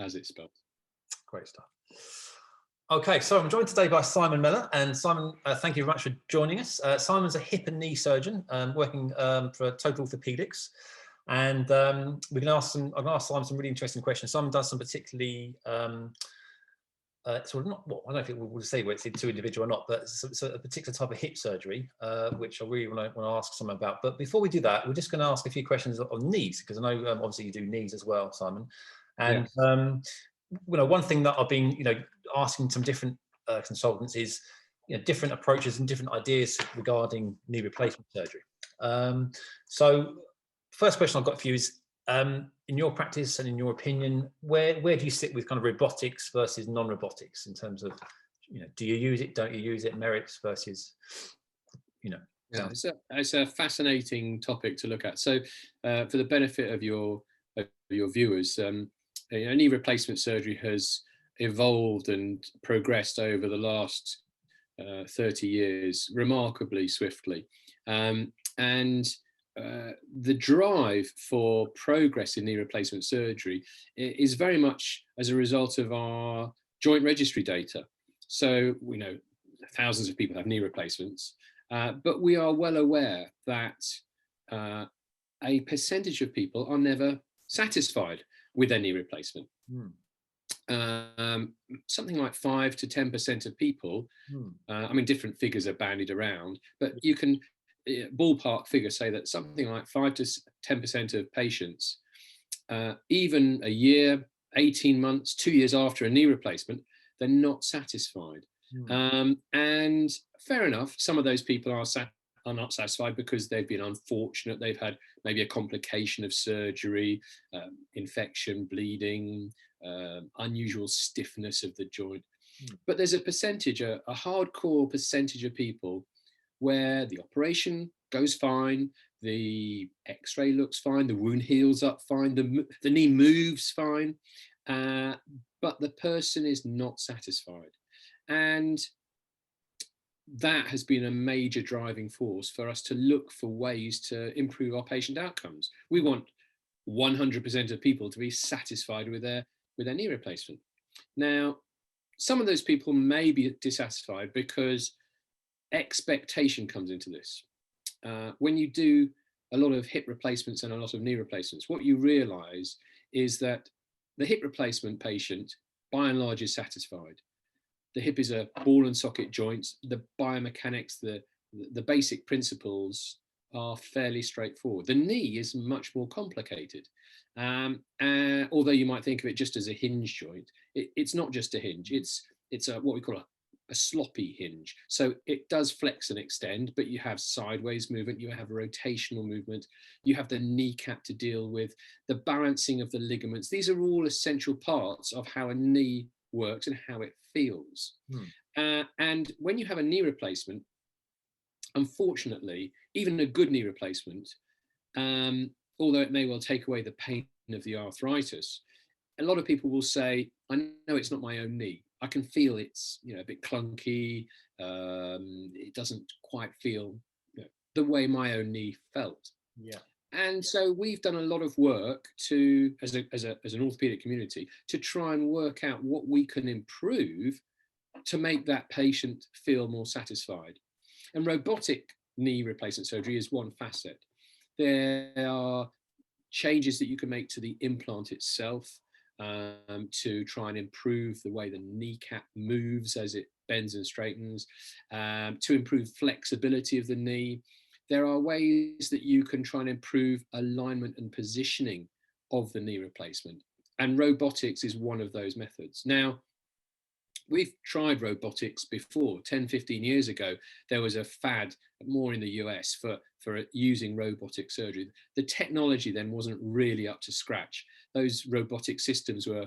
as it's spelled. Great stuff. Okay, so I'm joined today by Simon Mellor, and Simon, thank you very much for joining us. Simon's a hip and knee surgeon working for Total Orthopedics, and I'm going to ask Simon some really interesting questions. Simon does some particularly sort of not, well, I don't know if it will say whether it's too individual or not, but it's a particular type of hip surgery, which I really want to ask someone about. But before we do that, we're just going to ask a few questions on knees, because I know obviously you do knees as well, Simon. And yes. One thing that I've been asking some different consultants is different approaches and different ideas regarding knee replacement surgery. So first question I've got for you is, in your practice and in your opinion, where do you sit with kind of robotics versus non-robotics in terms of, do you use it, don't you use it, merits versus, Yeah, it's a fascinating topic to look at. So for the benefit of your viewers, knee replacement surgery has evolved and progressed over the last 30 years remarkably swiftly. The drive for progress in knee replacement surgery is very much as a result of our joint registry data. So we know thousands of people have knee replacements, but we are well aware that a percentage of people are never satisfied with their knee replacement. Something like 5 to 10% of people, I mean, different figures are bandied around, but you can ballpark figures say that something like 5 to 10% of patients, even a year, 18 months, 2 years after a knee replacement, they're not satisfied. And fair enough, some of those people are not satisfied because they've been unfortunate. They've had maybe a complication of surgery, infection, bleeding, unusual stiffness of the joint. But there's a percentage, a hardcore percentage of people where the operation goes fine, the x-ray looks fine, the wound heals up fine, the knee moves fine, but the person is not satisfied. And that has been a major driving force for us to look for ways to improve our patient outcomes. We want 100% of people to be satisfied with their knee replacement. Now, some of those people may be dissatisfied because expectation comes into this. When you do a lot of hip replacements and a lot of knee replacements, what you realize is that the hip replacement patient, by and large, is satisfied. The hip is a ball and socket joint. The biomechanics, the basic principles are fairly straightforward. The knee is much more complicated. Although you might think of it just as a hinge joint, it's not just a hinge. It's what we call a sloppy hinge. So it does flex and extend, but you have sideways movement, you have rotational movement, you have the kneecap to deal with, the balancing of the ligaments. These are all essential parts of how a knee works and how it feels. And when you have a knee replacement, unfortunately, even a good knee replacement, although it may well take away the pain of the arthritis, a lot of people will say, I know it's not my own knee. I can feel it's a bit clunky. It doesn't quite feel the way my own knee felt. Yeah. And so we've done a lot of work to, as an orthopedic community, to try and work out what we can improve to make that patient feel more satisfied. And robotic knee replacement surgery is one facet. There are changes that you can make to the implant itself to try and improve the way the kneecap moves as it bends and straightens, to improve flexibility of the knee. There are ways that you can try and improve alignment and positioning of the knee replacement. And robotics is one of those methods. Now, we've tried robotics before. 10, 15 years ago, there was a fad more in the US for using robotic surgery. The technology then wasn't really up to scratch. Those robotic systems were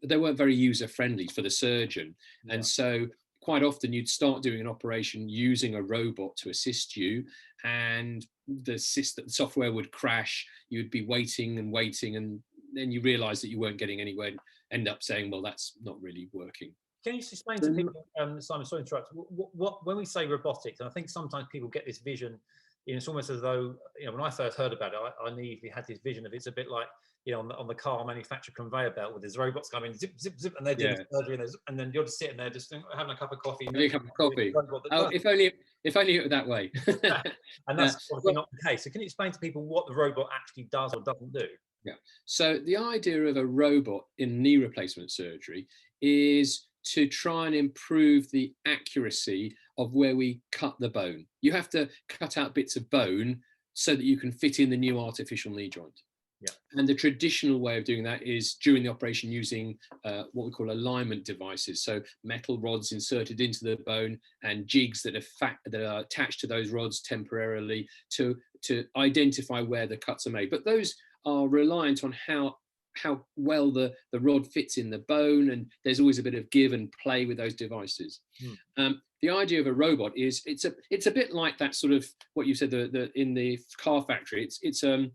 they weren't very user-friendly for the surgeon. Yeah. And so quite often you'd start doing an operation using a robot to assist you, and the software would crash. You'd be waiting, and then you realize that you weren't getting anywhere, end up saying, well, that's not really working. Can you just explain to people, Simon, sorry to interrupt, what when we say robotics, and I think sometimes people get this vision, it's almost as though, when I first heard about it, I immediately had this vision of it's a bit like you know, on the car manufacturer conveyor belt with his robots coming zip zip zip, and they're doing surgery, and then you're just sitting there just having a cup of coffee. Having a cup of coffee. Oh, if only it were that way. And that's obviously not the case. So can you explain to people what the robot actually does or doesn't do? Yeah. So the idea of a robot in knee replacement surgery is to try and improve the accuracy of where we cut the bone. You have to cut out bits of bone so that you can fit in the new artificial knee joint. Yeah. And the traditional way of doing that is during the operation using what we call alignment devices. So metal rods inserted into the bone and jigs that are attached to those rods temporarily to identify where the cuts are made. But those are reliant on how well the rod fits in the bone, and there's always a bit of give and play with those devices. The idea of a robot is it's a bit like that sort of what you said in the car factory. It's a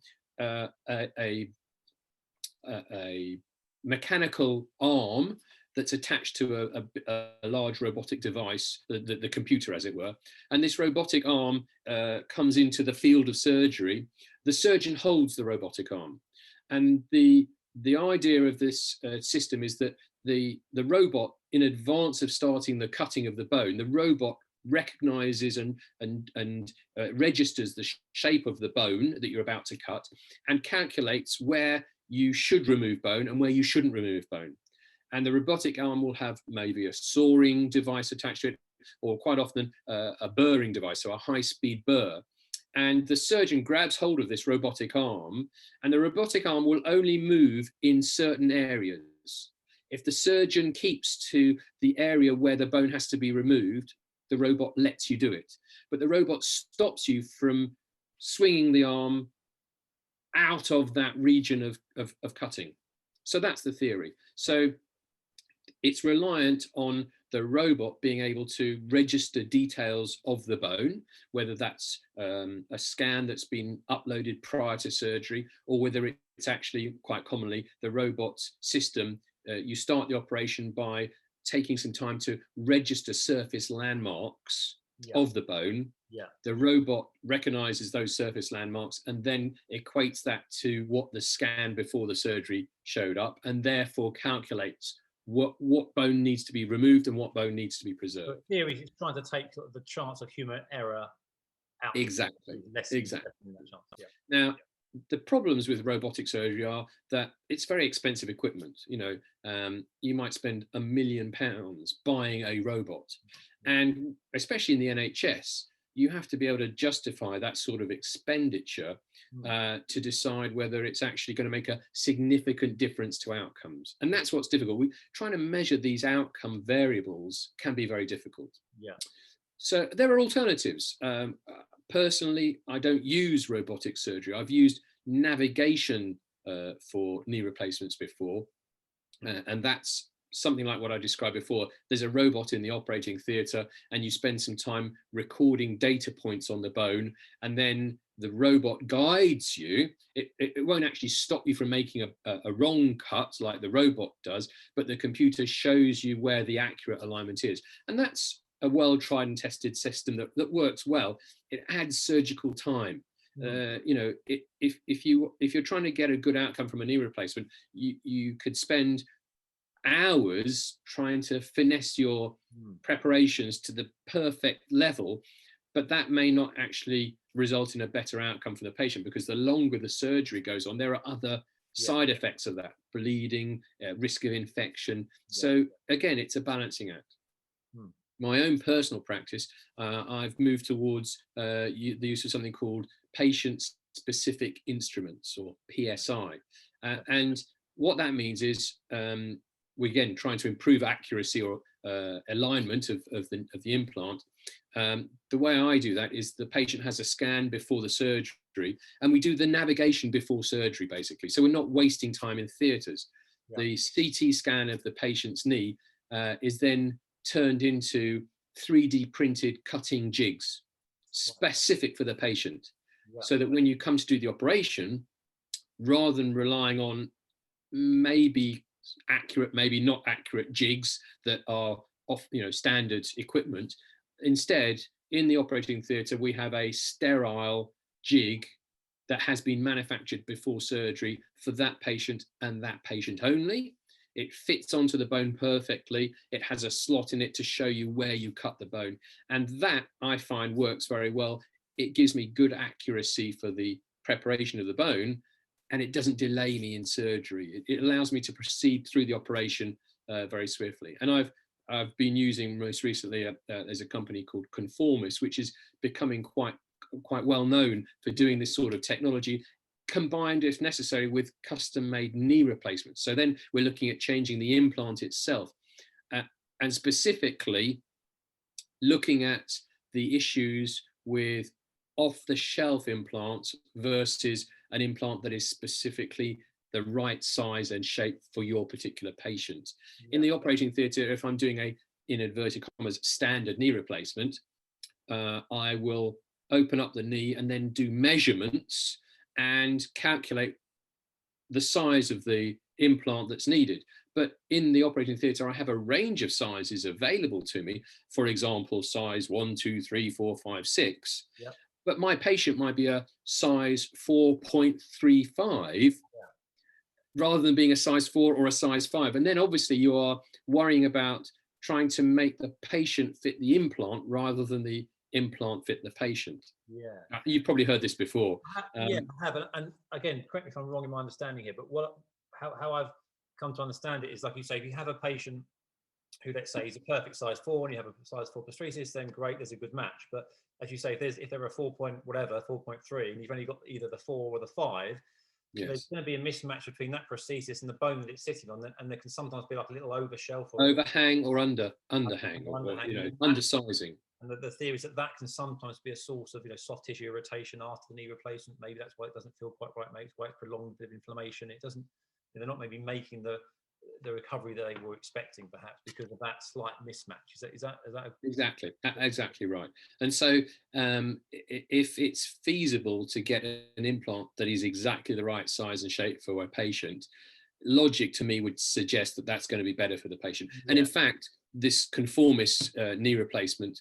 mechanical arm that's attached to a large robotic device, the computer, as it were. And this robotic arm comes into the field of surgery. The surgeon holds the robotic arm, and the idea of this system is that the robot, in advance of starting the cutting of the bone, the robot recognizes and registers the shape of the bone that you're about to cut, and calculates where you should remove bone and where you shouldn't remove bone. And the robotic arm will have maybe a sawing device attached to it, or quite often a burring device, so a high-speed burr. And the surgeon grabs hold of this robotic arm, and the robotic arm will only move in certain areas. If the surgeon keeps to the area where the bone has to be removed, the robot lets you do it. But the robot stops you from swinging the arm out of that region of cutting. So that's the theory. So it's reliant on the robot being able to register details of the bone, whether that's a scan that's been uploaded prior to surgery, or whether it's actually, quite commonly, the robot's system. You start the operation by taking some time to register surface landmarks of the bone. The robot recognizes those surface landmarks and then equates that to what the scan before the surgery showed up, and therefore calculates what bone needs to be removed and what bone needs to be preserved. So theory is trying to take the chance of human error out. Exactly. Exactly. Now, the problems with robotic surgery are that it's very expensive equipment. You know, you might spend £1 million buying a robot, and especially in the NHS, you have to be able to justify that sort of expenditure to decide whether it's actually going to make a significant difference to outcomes. And that's what's difficult. Trying to measure these outcome variables can be very difficult. So there are alternatives. Personally, I don't use robotic surgery. I've used navigation for knee replacements before, and that's something like what I described before. There's a robot in the operating theatre, and you spend some time recording data points on the bone, and then the robot guides you. It won't actually stop you from making a wrong cut like the robot does, but the computer shows you where the accurate alignment is. And that's a well tried and tested system that works well. It adds surgical time. You know, if you're trying to get a good outcome from a knee replacement, you could spend hours trying to finesse your preparations to the perfect level, but that may not actually result in a better outcome for the patient, because the longer the surgery goes on, there are other side effects of that: bleeding, risk of infection. So again, it's a balancing act. My own personal practice, I've moved towards the use of something called patient-specific instruments, or PSI. And what that means is, we're again trying to improve accuracy or alignment of the implant. The way I do that is the patient has a scan before the surgery, and we do the navigation before surgery, basically. So we're not wasting time in theatres. The CT scan of the patient's knee is then turned into 3D printed cutting jigs specific for the patient, so that when you come to do the operation, rather than relying on maybe accurate, maybe not accurate jigs that are off, you know, standard equipment, instead in the operating theatre we have a sterile jig that has been manufactured before surgery for that patient and that patient only. It fits onto the bone perfectly. It has a slot in it to show you where you cut the bone. And that, I find, works very well. It gives me good accuracy for the preparation of the bone, and it doesn't delay me in surgery. It allows me to proceed through the operation very swiftly. And I've been using most recently, there's a company called Conformis, which is becoming quite well known for doing this sort of technology, combined, if necessary, with custom-made knee replacements. So then we're looking at changing the implant itself, and specifically looking at the issues with off-the-shelf implants versus an implant that is specifically the right size and shape for your particular patient. In the operating theatre, if I'm doing a, in inverted commas, standard knee replacement, I will open up the knee and then do measurements and calculate the size of the implant that's needed. But in the operating theatre, I have a range of sizes available to me. For example, size 1, 2, 3, 4, 5, 6. Yep. But my patient might be a size 4.35 rather than being a size 4 or a size 5. And then obviously you are worrying about trying to make the patient fit the implant rather than the implant fit the patient. Yeah. You've probably heard this before. Yeah, I have. And again, correct me if I'm wrong in my understanding here, but how I've come to understand it is, like you say, if you have a patient who, let's say, is a perfect size 4 and you have a size 4 prosthesis, then great, there's a good match. But as you say, if they're a 4.3 and you've only got either the 4 or the 5, yes, there's going to be a mismatch between that prosthesis and the bone that it's sitting on, and there can sometimes be like a little overshelf or overhang or underhang, or undersizing. And the theory is that can sometimes be a source of soft tissue irritation after the knee replacement. Maybe that's why it doesn't feel quite right. Maybe it's why it's prolonged bit of inflammation. It doesn't. They're not maybe making the recovery that they were expecting, perhaps because of that slight mismatch. Is that exactly right? And so, if it's feasible to get an implant that is exactly the right size and shape for a patient, logic to me would suggest that that's going to be better for the patient. Yeah. And in fact, this Conformis knee replacement,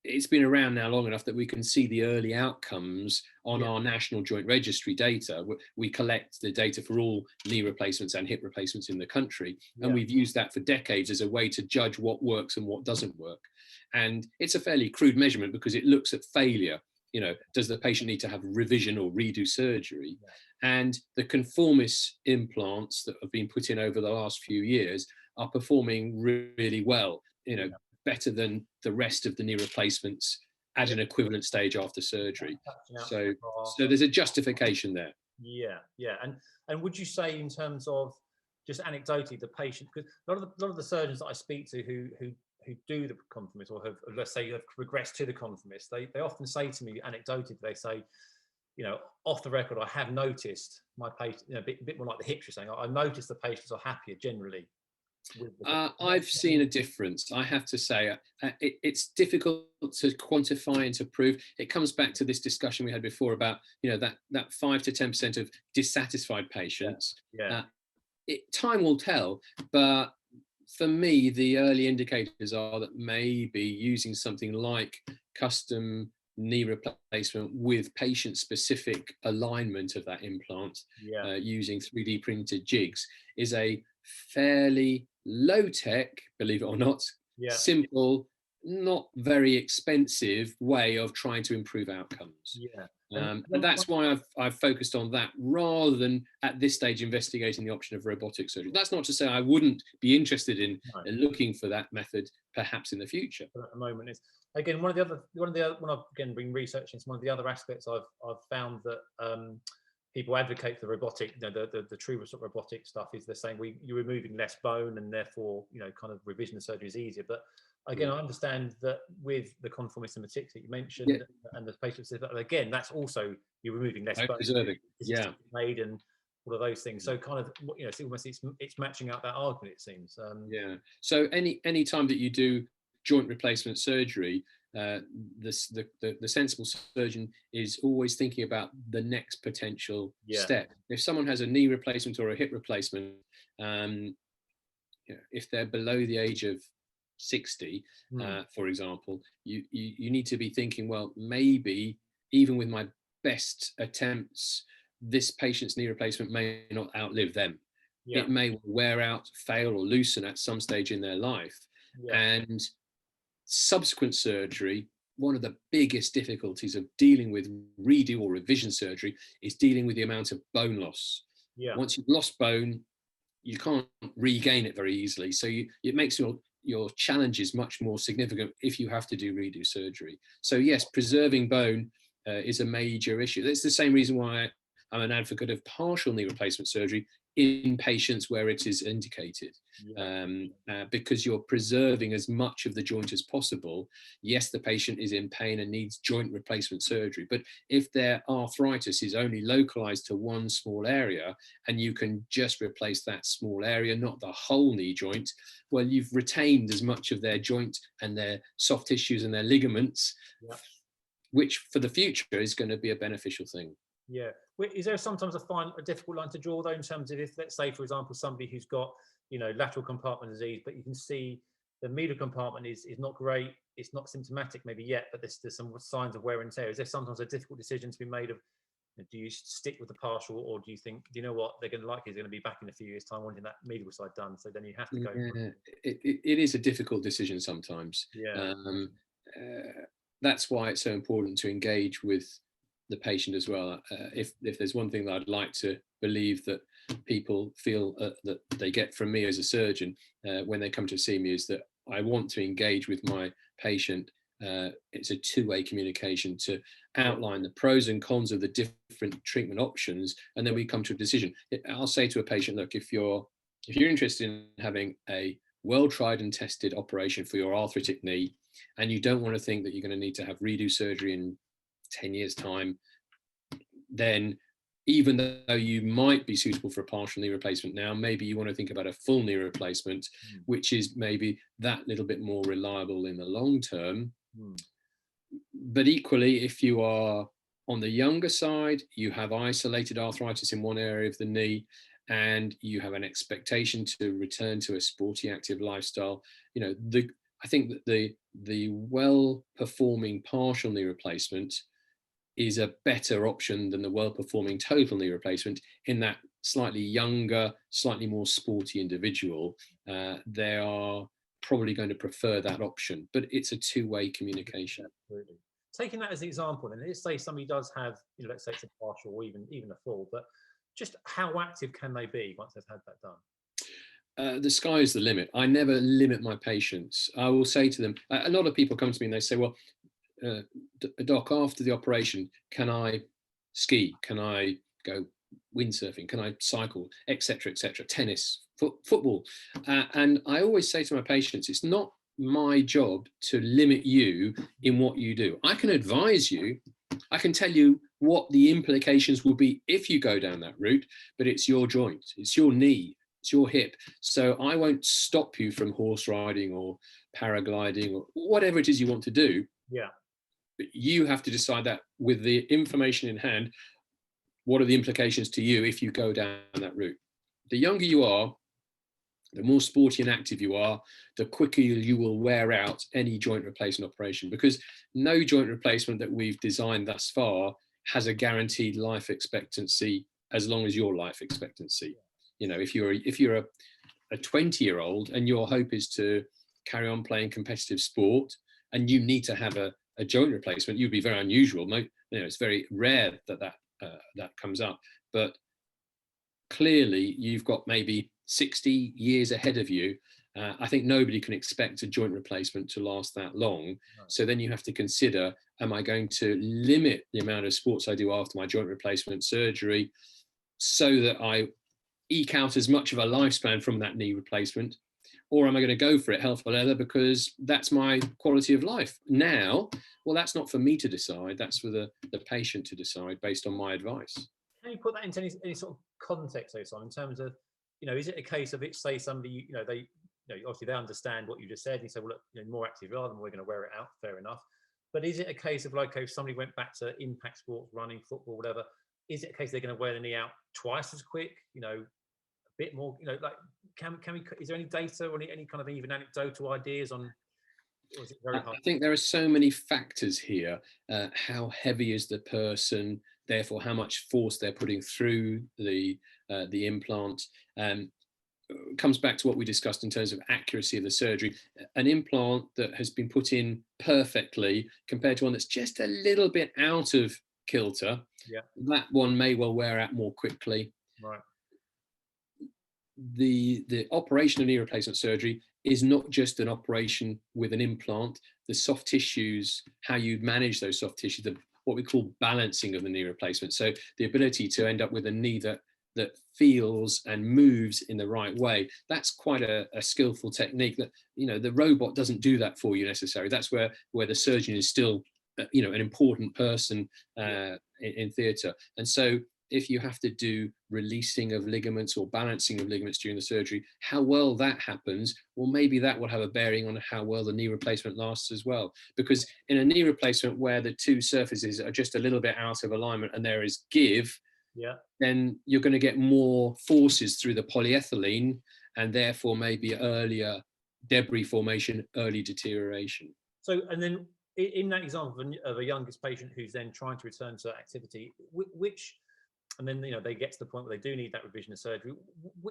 it's been around now long enough that we can see the early outcomes on our national joint registry data. We collect the data for all knee replacements and hip replacements in the country, and we've used that for decades as a way to judge what works and what doesn't work. And it's a fairly crude measurement because it looks at failure. Does the patient need to have revision or redo surgery? And the Conformis implants that have been put in over the last few years are performing really well, better than the rest of the knee replacements at an equivalent stage after surgery. So there's a justification there. Yeah. And would you say, in terms of just anecdotally, the patient, because a lot of the surgeons that I speak to who do the Conformis, or have, let's say, have progressed to the Conformis, they often say to me anecdotally, they say, off the record, I have noticed my patient, a bit more like the hips you're saying, I noticed the patients are happier generally. I've seen a difference, I have to say. It's difficult to quantify and to prove. It comes back to this discussion we had before about that 5 to 10% of dissatisfied patients. Time will tell, but for me, the early indicators are that maybe using something like custom knee replacement with patient-specific alignment of that implant, using 3D printed jigs, is a fairly low-tech, believe it or not, simple, not very expensive way of trying to improve outcomes. And that's why I've focused on that rather than at this stage investigating the option of robotic surgery. That's not to say I wouldn't be interested in looking for that method perhaps in the future. But at the moment, it's again when I've again been researching, it's one of the other aspects I've found that people advocate for the robotic, the true sort of robotic stuff is they're saying you're removing less bone and therefore kind of revision of surgery is easier. But again, I understand that with the Conformis in particular you mentioned, and the patients said that again, that's also you're removing less bone, made and all of those things. So kind of it's almost it's matching out that argument, it seems. So any time that you do joint replacement surgery, the sensible surgeon is always thinking about the next potential step. If someone has a knee replacement or a hip replacement, if they're below the age of 60, for example, you need to be thinking, well, maybe even with my best attempts, this patient's knee replacement may not outlive them. Yeah. It may wear out, fail, or loosen at some stage in their life. Yeah. And subsequent surgery, one of the biggest difficulties of dealing with redo or revision surgery is dealing with the amount of bone loss. Yeah. Once you've lost bone, you can't regain it very easily. So it makes your challenges much more significant if you have to do redo surgery. So yes, preserving bone is a major issue. That's the same reason why I'm an advocate of partial knee replacement surgery in patients where it is indicated, because you're preserving as much of the joint as possible. Yes, the patient is in pain and needs joint replacement surgery, but if their arthritis is only localized to one small area and you can just replace that small area, not the whole knee joint, well, you've retained as much of their joint and their soft tissues and their ligaments, which for the future is going to be a beneficial thing. Yeah. Is there sometimes a difficult line to draw though, in terms of, if, let's say, for example, somebody who's got, lateral compartment disease, but you can see the medial compartment is not great, it's not symptomatic maybe yet, but there's some signs of wear and tear. Is there sometimes a difficult decision to be made of, do you stick with the partial, or do you think, do you know what, they're going to be back in a few years' time wanting that medial side done, so then you have to go? It is a difficult decision sometimes. That's why it's so important to engage with the patient as well. If there's one thing that I'd like to believe that people feel that they get from me as a surgeon when they come to see me, is that I want to engage with my patient. It's a two-way communication to outline the pros and cons of the different treatment options, and then we come to a decision. I'll say to a patient, look, if you're interested in having a well-tried and tested operation for your arthritic knee, and you don't want to think that you're going to need to have redo surgery in 10 years time, then even though you might be suitable for a partial knee replacement now, maybe you want to think about a full knee replacement, which is maybe that little bit more reliable in the long term. But equally, if you are on the younger side, you have isolated arthritis in one area of the knee, and you have an expectation to return to a sporty, active lifestyle, I think that the well-performing partial knee replacement is a better option than the well-performing total knee replacement. In that slightly younger, slightly more sporty individual, they are probably going to prefer that option, but it's a two-way communication. Absolutely. Taking that as an example, and let's say somebody does have, let's say it's a partial or even a full, but just how active can they be once they've had that done? The sky is the limit. I never limit my patients. I will say to them, a lot of people come to me and they say, well, doc, after the operation, can I ski? Can I go windsurfing? Can I cycle, etc., tennis, football? And I always say to my patients, it's not my job to limit you in what you do. I can advise you. I can tell you what the implications will be if you go down that route, but it's your joint, it's your knee, it's your hip. So I won't stop you from horse riding or paragliding or whatever it is you want to do. Yeah. But you have to decide that with the information in hand. What are the implications to you if you go down that route? The younger you are, the more sporty and active you are, the quicker you will wear out any joint replacement operation, because no joint replacement that we've designed thus far has a guaranteed life expectancy as long as your life expectancy. If you're a 20-year-old and your hope is to carry on playing competitive sport and you need to have a joint replacement, you'd be very unusual. It's very rare that comes up, but clearly you've got maybe 60 years ahead of you. I think nobody can expect a joint replacement to last that long. So then you have to consider, am I going to limit the amount of sports I do after my joint replacement surgery so that I eke out as much of a lifespan from that knee replacement? Or am I going to go for it hell for leather because that's my quality of life now? Well, that's not for me to decide. That's for the patient to decide based on my advice. Can you put that into any sort of context, though, Simon, in terms of, is it a case of, say somebody, they, obviously they understand what you just said, and you say, well, look, more active rather than we're going to wear it out, fair enough. But is it a case of, like, if somebody went back to impact sports, running, football, whatever, is it a case they're going to wear the knee out twice as quick, a bit more, like, can we, is there any data or any kind of even anecdotal ideas on? or is it very hard? I think there are so many factors here. How heavy is the person? Therefore, how much force they're putting through the implant. Comes back to what we discussed in terms of accuracy of the surgery. An implant that has been put in perfectly compared to one that's just a little bit out of kilter, that one may well wear out more quickly. Right. The operation of knee replacement surgery is not just an operation with an implant. The soft tissues, how you manage those soft tissues, what we call balancing of the knee replacement. So the ability to end up with a knee that feels and moves in the right way, that's quite a skillful technique that, the robot doesn't do that for you necessarily. That's where the surgeon is still, an important person in theatre. And so if you have to do releasing of ligaments or balancing of ligaments during the surgery, how well that happens, well, maybe that will have a bearing on how well the knee replacement lasts as well. Because in a knee replacement where the two surfaces are just a little bit out of alignment and there is give, then you're going to get more forces through the polyethylene and therefore maybe earlier debris formation, early deterioration. So, and then in that example of a youngest patient who's then trying to return to activity, which, and then they get to the point where they do need that revision of surgery,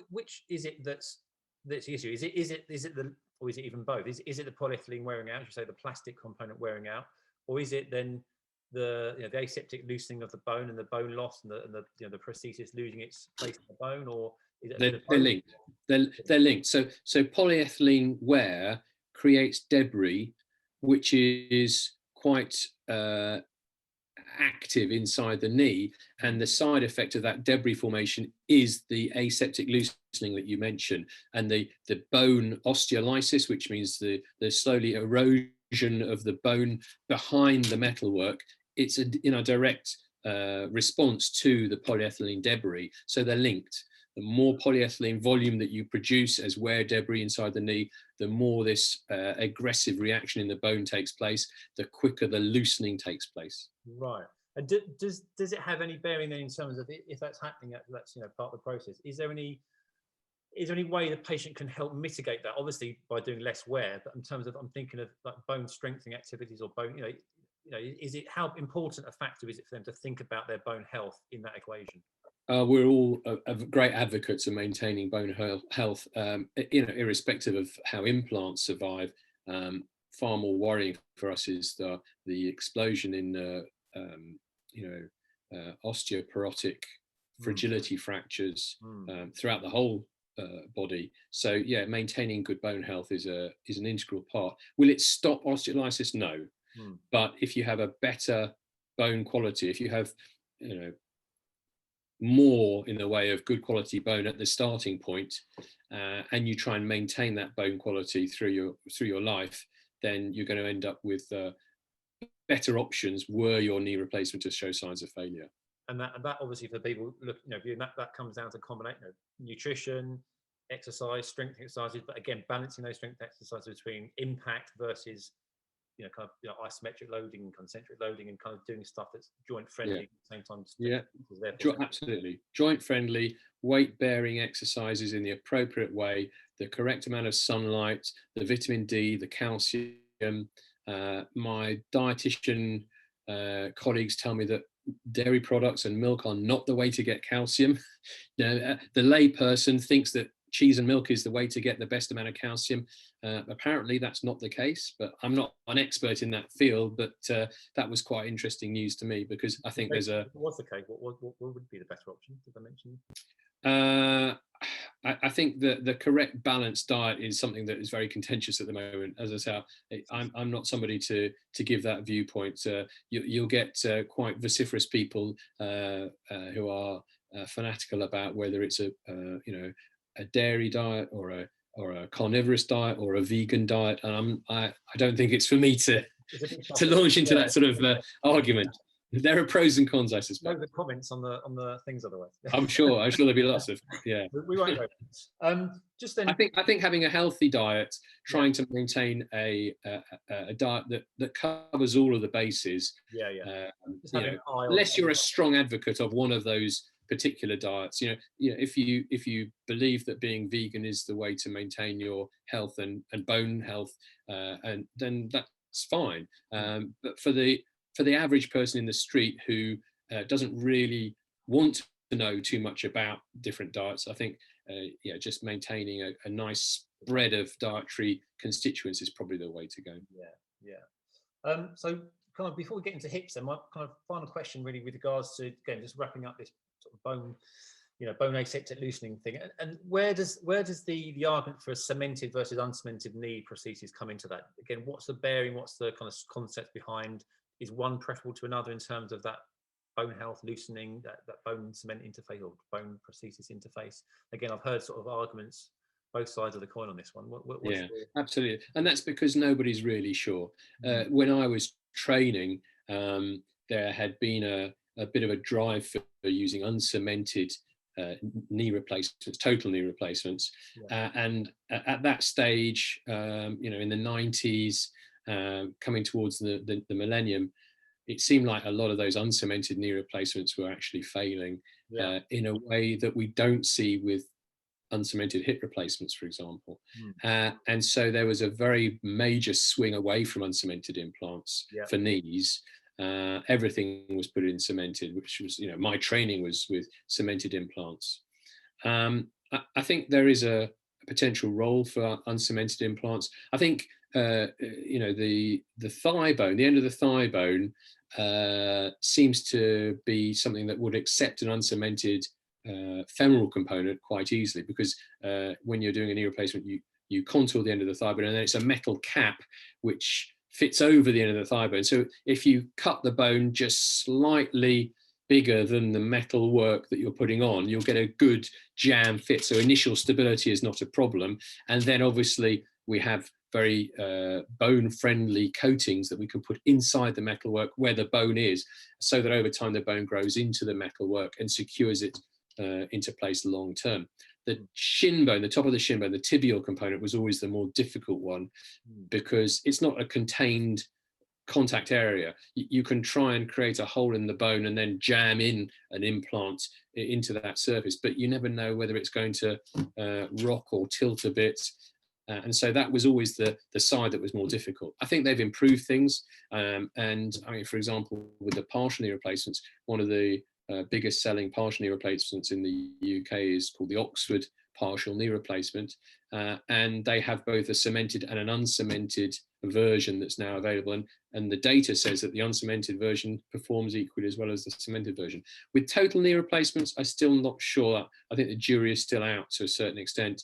which is it that's the issue? Is it the, or is it even both? Is it the polyethylene wearing out, as you say, the plastic component wearing out, or is it then the aseptic loosening of the bone and the bone loss and the prosthesis losing its place in the bone, or is it they're linked? They're linked. So polyethylene wear creates debris, which is quite active inside the knee, and the side effect of that debris formation is the aseptic loosening that you mentioned, and the bone osteolysis, which means the slowly erosion of the bone behind the metalwork. It's a direct response to the polyethylene debris, so they're linked. The more polyethylene volume that you produce as wear debris inside the knee, the more this aggressive reaction in the bone takes place, the quicker the loosening takes place. Right. And does it have any bearing then in terms of if that's happening, that's part of the process? Is there any way the patient can help mitigate that? Obviously by doing less wear, but in terms of, I'm thinking of like bone strengthening activities or bone, is it, how important a factor is it for them to think about their bone health in that equation? We're all great advocates of maintaining bone health, irrespective of how implants survive. Far more worrying for us is the explosion in osteoporotic fragility fractures throughout the whole body. So yeah, maintaining good bone health is an integral part. Will it stop osteolysis? No. But if you have a better bone quality, if you have more in the way of good quality bone at the starting point, and you try and maintain that bone quality through your life, then you're going to end up with better options were your knee replacement to show signs of failure. And that obviously for people viewing that comes down to combination nutrition, exercise, strength exercises, but again balancing those strength exercises between impact versus isometric loading, concentric loading, and kind of doing stuff that's joint friendly at the same time. Absolutely. Joint friendly, weight bearing exercises in the appropriate way, the correct amount of sunlight, the vitamin D, the calcium. My dietitian colleagues tell me that dairy products and milk are not the way to get calcium. The lay person thinks that cheese and milk is the way to get the best amount of calcium. Apparently that's not the case, but I'm not an expert in that field, but that was quite interesting news to me, because I think there's a... What's the case? What would be the better option? Did I mention? I think that the correct balanced diet is something that is very contentious at the moment. As I say, I'm not somebody to give that viewpoint. You'll get quite vociferous people who are fanatical about whether it's a dairy diet or a carnivorous diet or a vegan diet, and I don't think it's for me to launch into that sort of argument. There are pros and cons, I suspect. No, the comments on the things otherwise. I'm sure there'll be lots of We won't go. Just then, I think having a healthy diet, trying to maintain a diet that covers all of the bases. Unless you're a strong advocate of one of those particular diets. If you believe that being vegan is the way to maintain your health and bone health, and then that's fine. But for the average person in the street who doesn't really want to know too much about different diets, I think just maintaining a nice spread of dietary constituents is probably the way to go. So kind of before we get into hips, then my kind of final question really with regards to, again, just wrapping up this sort of bone aseptic loosening thing, and where does the argument for a cemented versus uncemented knee prosthesis come into that? Again, what's the bearing, what's the kind of concept behind, is one preferable to another in terms of that bone health loosening, that bone cement interface or bone prosthesis interface? Again, I've heard sort of arguments both sides of the coin on this one. Absolutely, and that's because nobody's really sure. When I was training, there had been a bit of a drive for using uncemented knee replacements, total knee replacements, and at that stage, in the 90s, coming towards the millennium, it seemed like a lot of those uncemented knee replacements were actually failing in a way that we don't see with uncemented hip replacements, for example. And so there was a very major swing away from uncemented implants for knees. Everything was put in cemented, which was, my training was with cemented implants. I think there is a potential role for uncemented implants. I think, the thigh bone, the end of the thigh bone, seems to be something that would accept an uncemented femoral component quite easily, because when you're doing a knee replacement, you contour the end of the thigh bone, and then it's a metal cap which fits over the end of the thigh bone. So if you cut the bone just slightly bigger than the metal work that you're putting on, you'll get a good jam fit. So initial stability is not a problem. And then obviously we have very bone-friendly coatings that we can put inside the metalwork where the bone is, so that over time the bone grows into the metalwork and secures it into place long term. The shin bone, the top of the shin bone, the tibial component, was always the more difficult one, because it's not a contained contact area. You can try and create a hole in the bone and then jam in an implant into that surface, but you never know whether it's going to rock or tilt a bit. And so that was always the side that was more difficult. I think they've improved things. And I mean, for example, with the partial knee replacements, one of the biggest selling partial knee replacements in the UK is called the Oxford partial knee replacement. And they have both a cemented and an uncemented version that's now available. And the data says that the uncemented version performs equally as well as the cemented version. With total knee replacements, I'm still not sure. I think the jury is still out to a certain extent.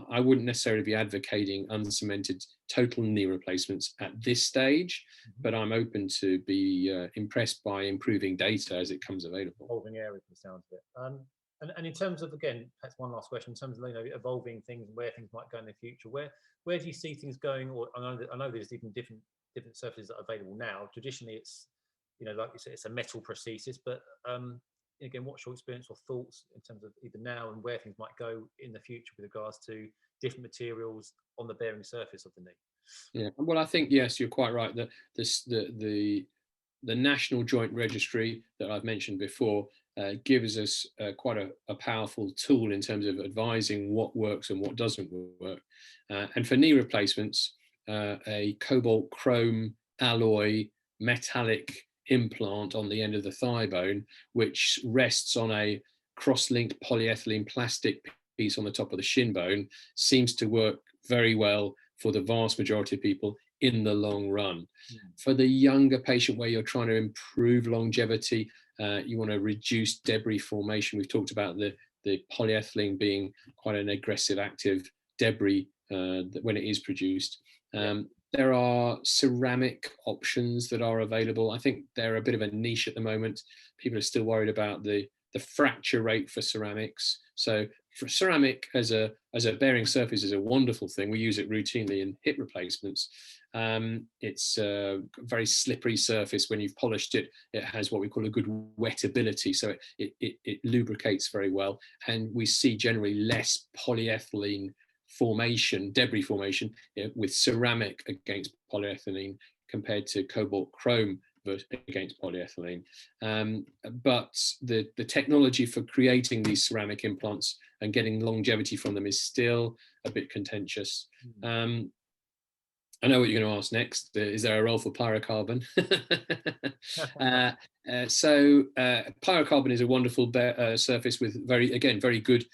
I wouldn't necessarily be advocating uncemented total knee replacements at this stage, but I'm open to be impressed by improving data as it comes available. Evolving area, from the sound of it. And in terms of, again, perhaps one last question, in terms of evolving things and where things might go in the future, where do you see things going? Or I know there's even different surfaces that are available now. Traditionally, it's like you said, it's a metal prosthesis, but again, what's your experience or thoughts in terms of either now and where things might go in the future with regards to different materials on the bearing surface of the knee? Yeah, well, I think, yes, you're quite right. The National Joint Registry that I've mentioned before gives us quite a powerful tool in terms of advising what works and what doesn't work. And for knee replacements, a cobalt chrome alloy metallic implant on the end of the thigh bone, which rests on a cross-linked polyethylene plastic piece on the top of the shin bone, seems to work very well for the vast majority of people in the long run. For the younger patient, where you're trying to improve longevity, you want to reduce debris formation. We've talked about the polyethylene being quite an aggressive active debris when it is produced. There are ceramic options that are available. I think they're a bit of a niche at the moment. People are still worried about the fracture rate for ceramics. So for ceramic as a bearing surface is a wonderful thing. We use it routinely in hip replacements. It's a very slippery surface. When you've polished it, it has what we call a good wettability. So it lubricates very well. And we see generally less polyethylene formation, debris formation with ceramic against polyethylene compared to cobalt chrome against polyethylene. But the technology for creating these ceramic implants and getting longevity from them is still a bit contentious. I know what you're going to ask next. Is there a role for pyrocarbon? Pyrocarbon is a wonderful surface with very good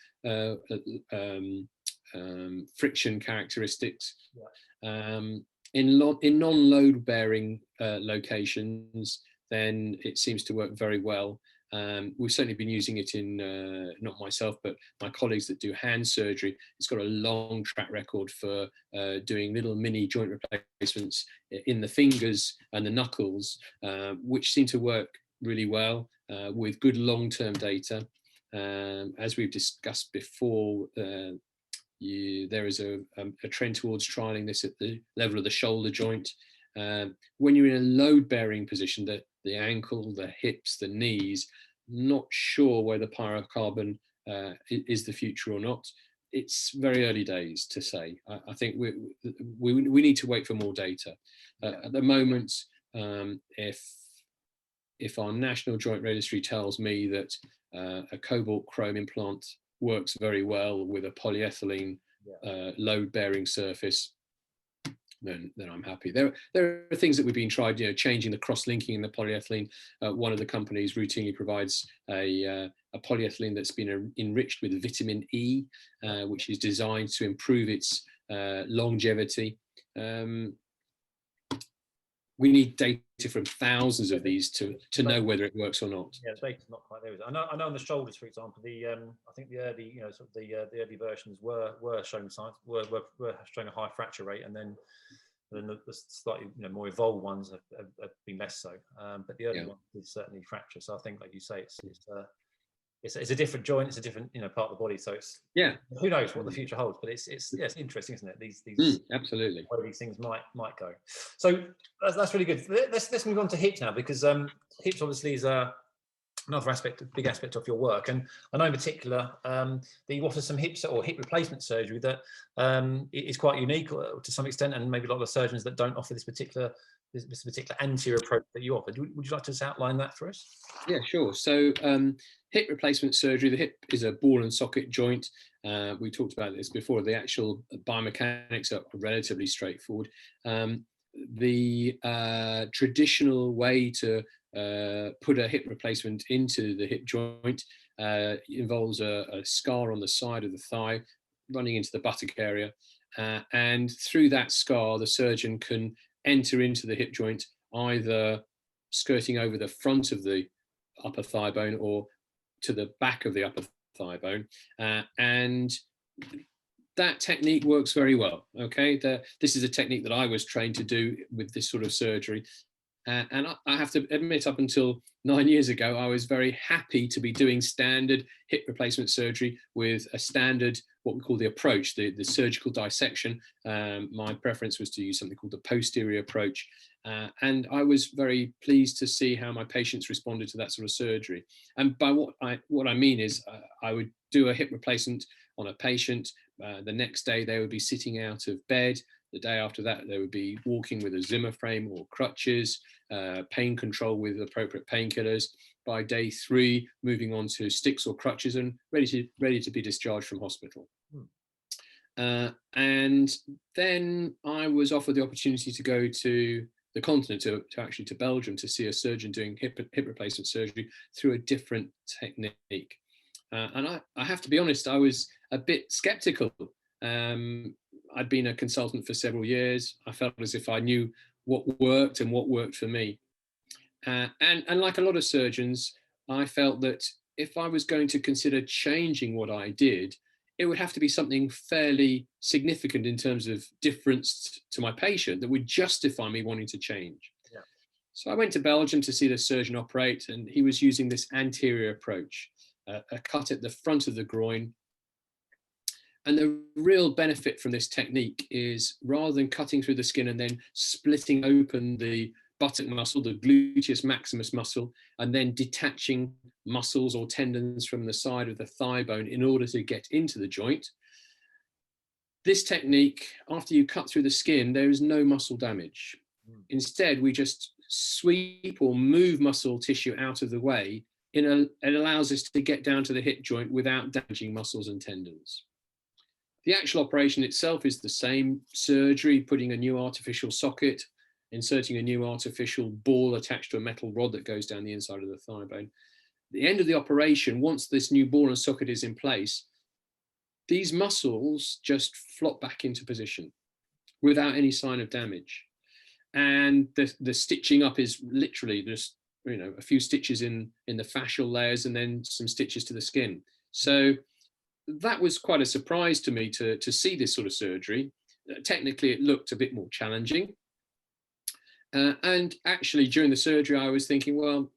friction characteristics. In non-load bearing locations, then it seems to work very well. We've certainly been using it in, not myself, but my colleagues that do hand surgery. It's got a long track record for doing little mini joint replacements in the fingers and the knuckles, which seem to work really well with good long-term data. As we've discussed before, there is a trend towards trialing this at the level of the shoulder joint. When you're in a load-bearing position, the ankle, the hips, the knees, not sure whether pyrocarbon is the future or not. It's very early days to say. I think we need to wait for more data. At the moment, if our national joint registry tells me that a cobalt chrome implant works very well with a polyethylene load-bearing surface, then I'm happy. There are things that we've been tried, changing the cross-linking in the polyethylene. One of the companies routinely provides a polyethylene that's been enriched with vitamin E, which is designed to improve its longevity. We need data from thousands of these to know whether it works or not. Yeah, the data's not quite there. I know on the shoulders, for example, I think the early, the early versions were showing signs, were showing a high fracture rate, and then the slightly more evolved ones have been less so. But the early ones did certainly fracture. So I think, like you say, it's a different joint, it's a different part of the body. So it's who knows what the future holds. But it's interesting, isn't it? These absolutely where these things might go. So that's really good. Let's move on to hips now, because hips obviously is another big aspect of your work, and I know in particular that you offer some hips or hip replacement surgery that is quite unique to some extent, and maybe a lot of surgeons that don't offer this particular anterior approach that you offer. Would you like to just outline that for us? Yeah, sure. So hip replacement surgery, the hip is a ball and socket joint. We talked about this before. The actual biomechanics are relatively straightforward. The traditional way to put a hip replacement into the hip joint involves a scar on the side of the thigh running into the buttock area. And through that scar, the surgeon can enter into the hip joint, either skirting over the front of the upper thigh bone or to the back of the upper thigh bone. And that technique works very well. Okay, this is a technique that I was trained to do with this sort of surgery. And I have to admit, up until 9 years ago, I was very happy to be doing standard hip replacement surgery with a standard, what we call the approach, the surgical dissection. My preference was to use something called the posterior approach. And I was very pleased to see how my patients responded to that sort of surgery. And by what I mean is I would do a hip replacement on a patient. The next day they would be sitting out of bed. The day after that, they would be walking with a Zimmer frame or crutches, pain control with appropriate painkillers. By day 3, moving on to sticks or crutches and ready to be discharged from hospital. And then I was offered the opportunity to go to the continent, to Belgium, to see a surgeon doing hip replacement surgery through a different technique. And I have to be honest, I was a bit skeptical. I'd been a consultant for several years. I felt as if I knew what worked and what worked for me. And like a lot of surgeons, I felt that if I was going to consider changing what I did, it would have to be something fairly significant in terms of difference to my patient that would justify me wanting to change. Yeah. So I went to Belgium to see the surgeon operate, and he was using this anterior approach, a cut at the front of the groin. And the real benefit from this technique is, rather than cutting through the skin and then splitting open the buttock muscle, the gluteus maximus muscle, and then detaching muscles or tendons from the side of the thigh bone in order to get into the joint. This technique, after you cut through the skin, there is no muscle damage. Instead, we just sweep or move muscle tissue out of the way, it allows us to get down to the hip joint without damaging muscles and tendons. The actual operation itself is the same surgery, putting a new artificial socket, inserting a new artificial ball attached to a metal rod that goes down the inside of the thigh bone. At the end of the operation, once this new ball and socket is in place, these muscles just flop back into position without any sign of damage. And the stitching up is literally just, a few stitches in the fascial layers and then some stitches to the skin. So that was quite a surprise to me to see this sort of surgery. Technically, it looked a bit more challenging. And actually, during the surgery, I was thinking, well,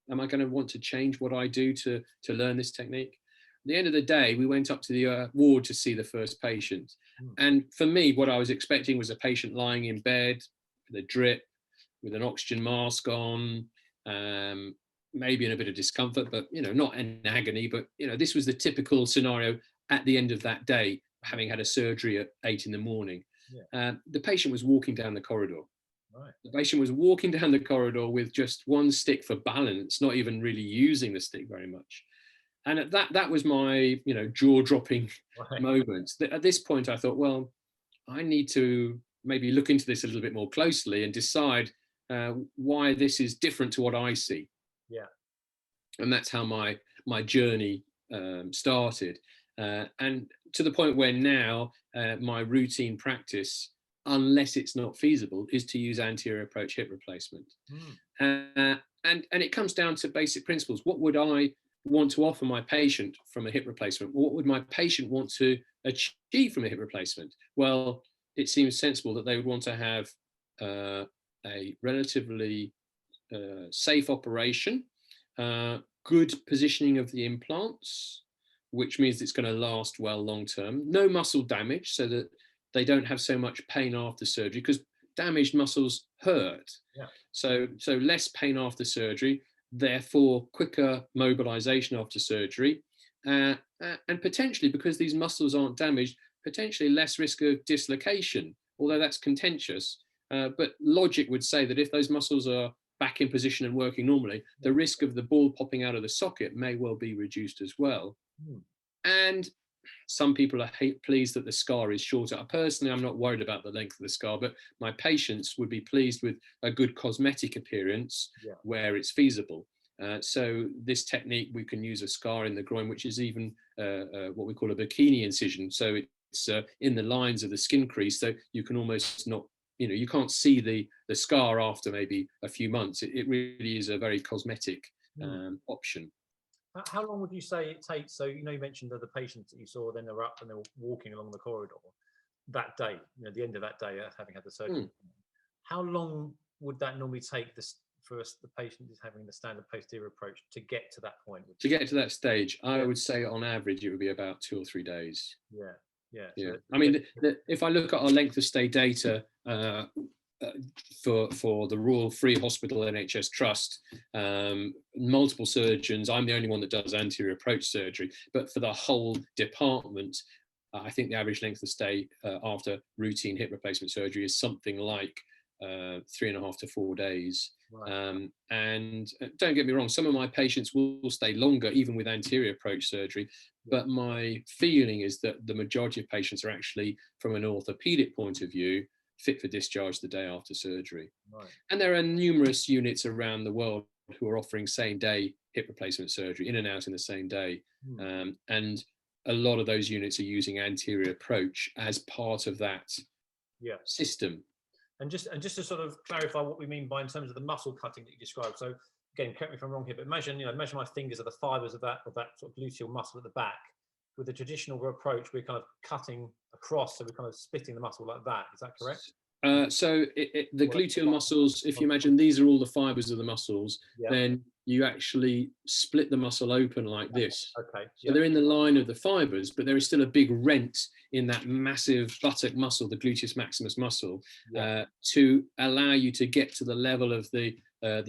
am I going to want to change what I do to learn this technique? At the end of the day, we went up to the ward to see the first patient. And for me, what I was expecting was a patient lying in bed with a drip, with an oxygen mask on, maybe in a bit of discomfort, but, not in agony. But, this was the typical scenario at the end of that day, having had a surgery at 8 in the morning. Yeah. The patient was walking down the corridor. Right. The patient was walking down the corridor with just one stick for balance, not even really using the stick very much. And that was my, jaw-dropping moment. At this point, I thought, well, I need to maybe look into this a little bit more closely and decide why this is different to what I see. Yeah. And that's how my journey started. And to the point where now my routine practice, unless it's not feasible, is to use anterior approach hip replacement. And it comes down to basic principles. What would I want to offer my patient from a hip replacement? What would my patient want to achieve from a hip replacement? Well, it seems sensible that they would want to have a relatively safe operation, good positioning of the implants, which means it's going to last well long term, no muscle damage, so that they don't have so much pain after surgery, because damaged muscles hurt. Yeah. So less pain after surgery, therefore quicker mobilization after surgery, and potentially, because these muscles aren't damaged, potentially less risk of dislocation, although that's contentious. But logic would say that if those muscles are back in position and working normally, the risk of the ball popping out of the socket may well be reduced as well. And some people are pleased that the scar is shorter. Personally, I'm not worried about the length of the scar, but my patients would be pleased with a good cosmetic appearance where it's feasible. So this technique, we can use a scar in the groin, which is even what we call a bikini incision. So it's in the lines of the skin crease, so you can almost not, you can't see the scar after maybe a few months. It really is a very cosmetic option. How long would you say it takes? So, you mentioned that the patients that you saw, then they're up and they're walking along the corridor that day, the end of that day, having had the surgery. How long would that normally take for us, the patient is having the standard posterior approach, to get to that point? To get to that stage, I would say on average, it would be about 2 or 3 days. Yeah. So I mean, if I look at our length of stay data for the Royal Free Hospital NHS Trust, multiple surgeons, I'm the only one that does anterior approach surgery, but for the whole department, I think the average length of stay after routine hip replacement surgery is something like 3.5 to 4 days. Right. And don't get me wrong, some of my patients will stay longer even with anterior approach surgery, but my feeling is that the majority of patients are actually, from an orthopedic point of view, fit for discharge the day after surgery. Right. And there are numerous units around the world who are offering same-day hip replacement surgery, in and out in the same day. And a lot of those units are using anterior approach as part of that system. And just to sort of clarify what we mean by in terms of the muscle cutting that you described. So again, correct me if I'm wrong here, but imagine my fingers are the fibers of that sort of gluteal muscle at the back. With the traditional approach, we're kind of cutting across, so we're kind of splitting the muscle like that. Is that correct? So the gluteal muscles, if you imagine these are all the fibers of the muscles, then you actually split the muscle open like this. Okay. So they're in the line of the fibers, but there is still a big rent in that massive buttock muscle, the gluteus maximus muscle, to allow you to get to the level of the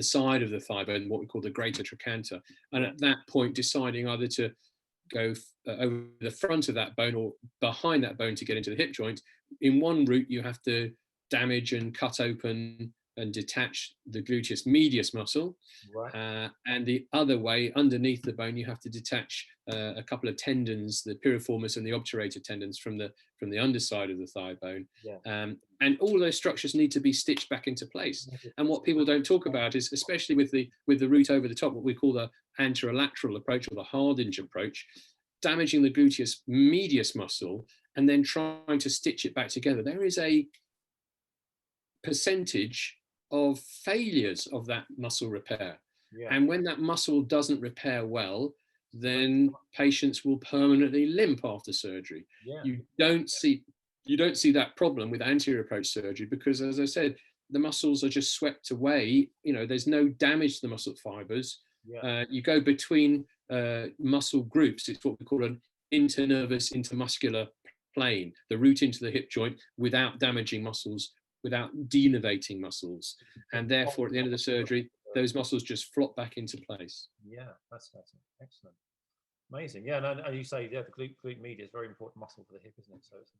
side of the fiber and what we call the greater trochanter. And at that point, deciding either to go over the front of that bone or behind that bone to get into the hip joint. In one route, you have to damage and cut open and detach the gluteus medius muscle. Right. And the other way, underneath the bone, you have to detach a couple of tendons, the piriformis and the obturator tendons from the underside of the thigh bone. Yeah. And all those structures need to be stitched back into place. And what people don't talk about is, especially with the root over the top, what we call the anterolateral approach or the Hardinge approach, damaging the gluteus medius muscle and then trying to stitch it back together. There is a percentage of failures of that muscle repair. Yeah. And when that muscle doesn't repair well, then patients will permanently limp after surgery. Yeah. You don't see that problem with anterior approach surgery because, as I said, the muscles are just swept away. There's no damage to the muscle fibers. Yeah. You go between muscle groups. It's what we call an internervous intermuscular plane, the root into the hip joint, without damaging muscles, without denervating muscles. And therefore, at the end of the surgery, those muscles just flop back into place. Yeah, that's excellent. Amazing. Yeah, and you say, yeah, the glute medius is a very important muscle for the hip, isn't it? So it's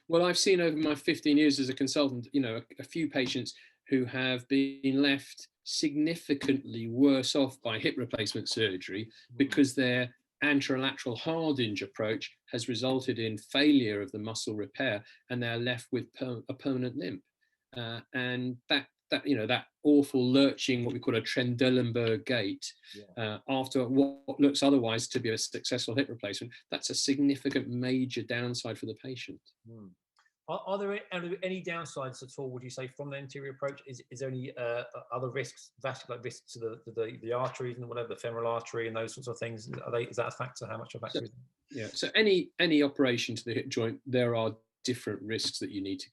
well, I've seen over my 15 years as a consultant, a few patients who have been left significantly worse off by hip replacement surgery because their anterolateral Hardinge approach has resulted in failure of the muscle repair, and they're left with a permanent limp. And that awful lurching, what we call a Trendelenburg gait, after what looks otherwise to be a successful hip replacement, that's a significant major downside for the patient. Are there any downsides at all, would you say, from the anterior approach? Is there any other risks, vascular risks to the arteries and whatever, the femoral artery and those sorts of things? Is that a factor? How much of a factor is it? Yeah, so any operation to the hip joint, there are different risks that you need to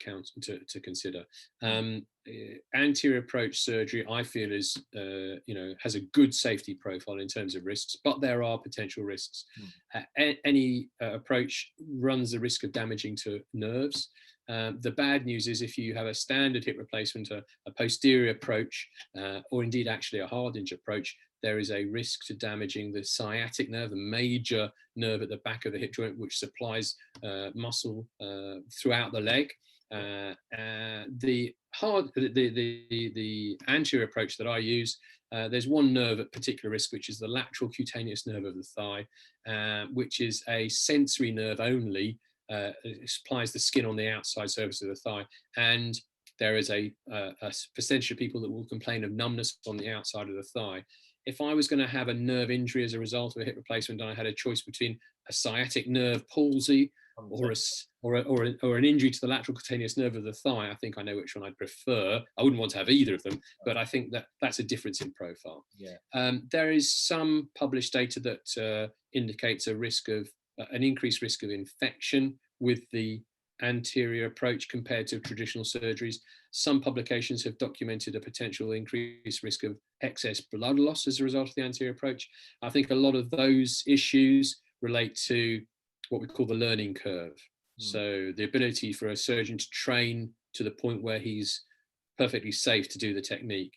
consider. Anterior approach surgery, I feel, is has a good safety profile in terms of risks, but there are potential risks. Any approach runs the risk of damaging to nerves. The bad news is if you have a standard hip replacement, a posterior approach, or indeed actually a Hardinge approach, there is a risk to damaging the sciatic nerve, the major nerve at the back of the hip joint, which supplies muscle throughout the leg. The anterior approach that I use, there's one nerve at particular risk, which is the lateral cutaneous nerve of the thigh, which is a sensory nerve only. It supplies the skin on the outside surface of the thigh, and there is a percentage of people that will complain of numbness on the outside of the thigh. If I was going to have a nerve injury as a result of a hip replacement, and I had a choice between a sciatic nerve palsy or an injury to the lateral cutaneous nerve of the thigh, I think I know which one I'd prefer. I wouldn't want to have either of them, but I think that's a difference in profile. Yeah. There is some published data that indicates an increased risk of infection with the anterior approach compared to traditional surgeries. Some publications have documented a potential increased risk of excess blood loss as a result of the anterior approach. I think a lot of those issues relate to what we call the learning curve. So the ability for a surgeon to train to the point where he's perfectly safe to do the technique.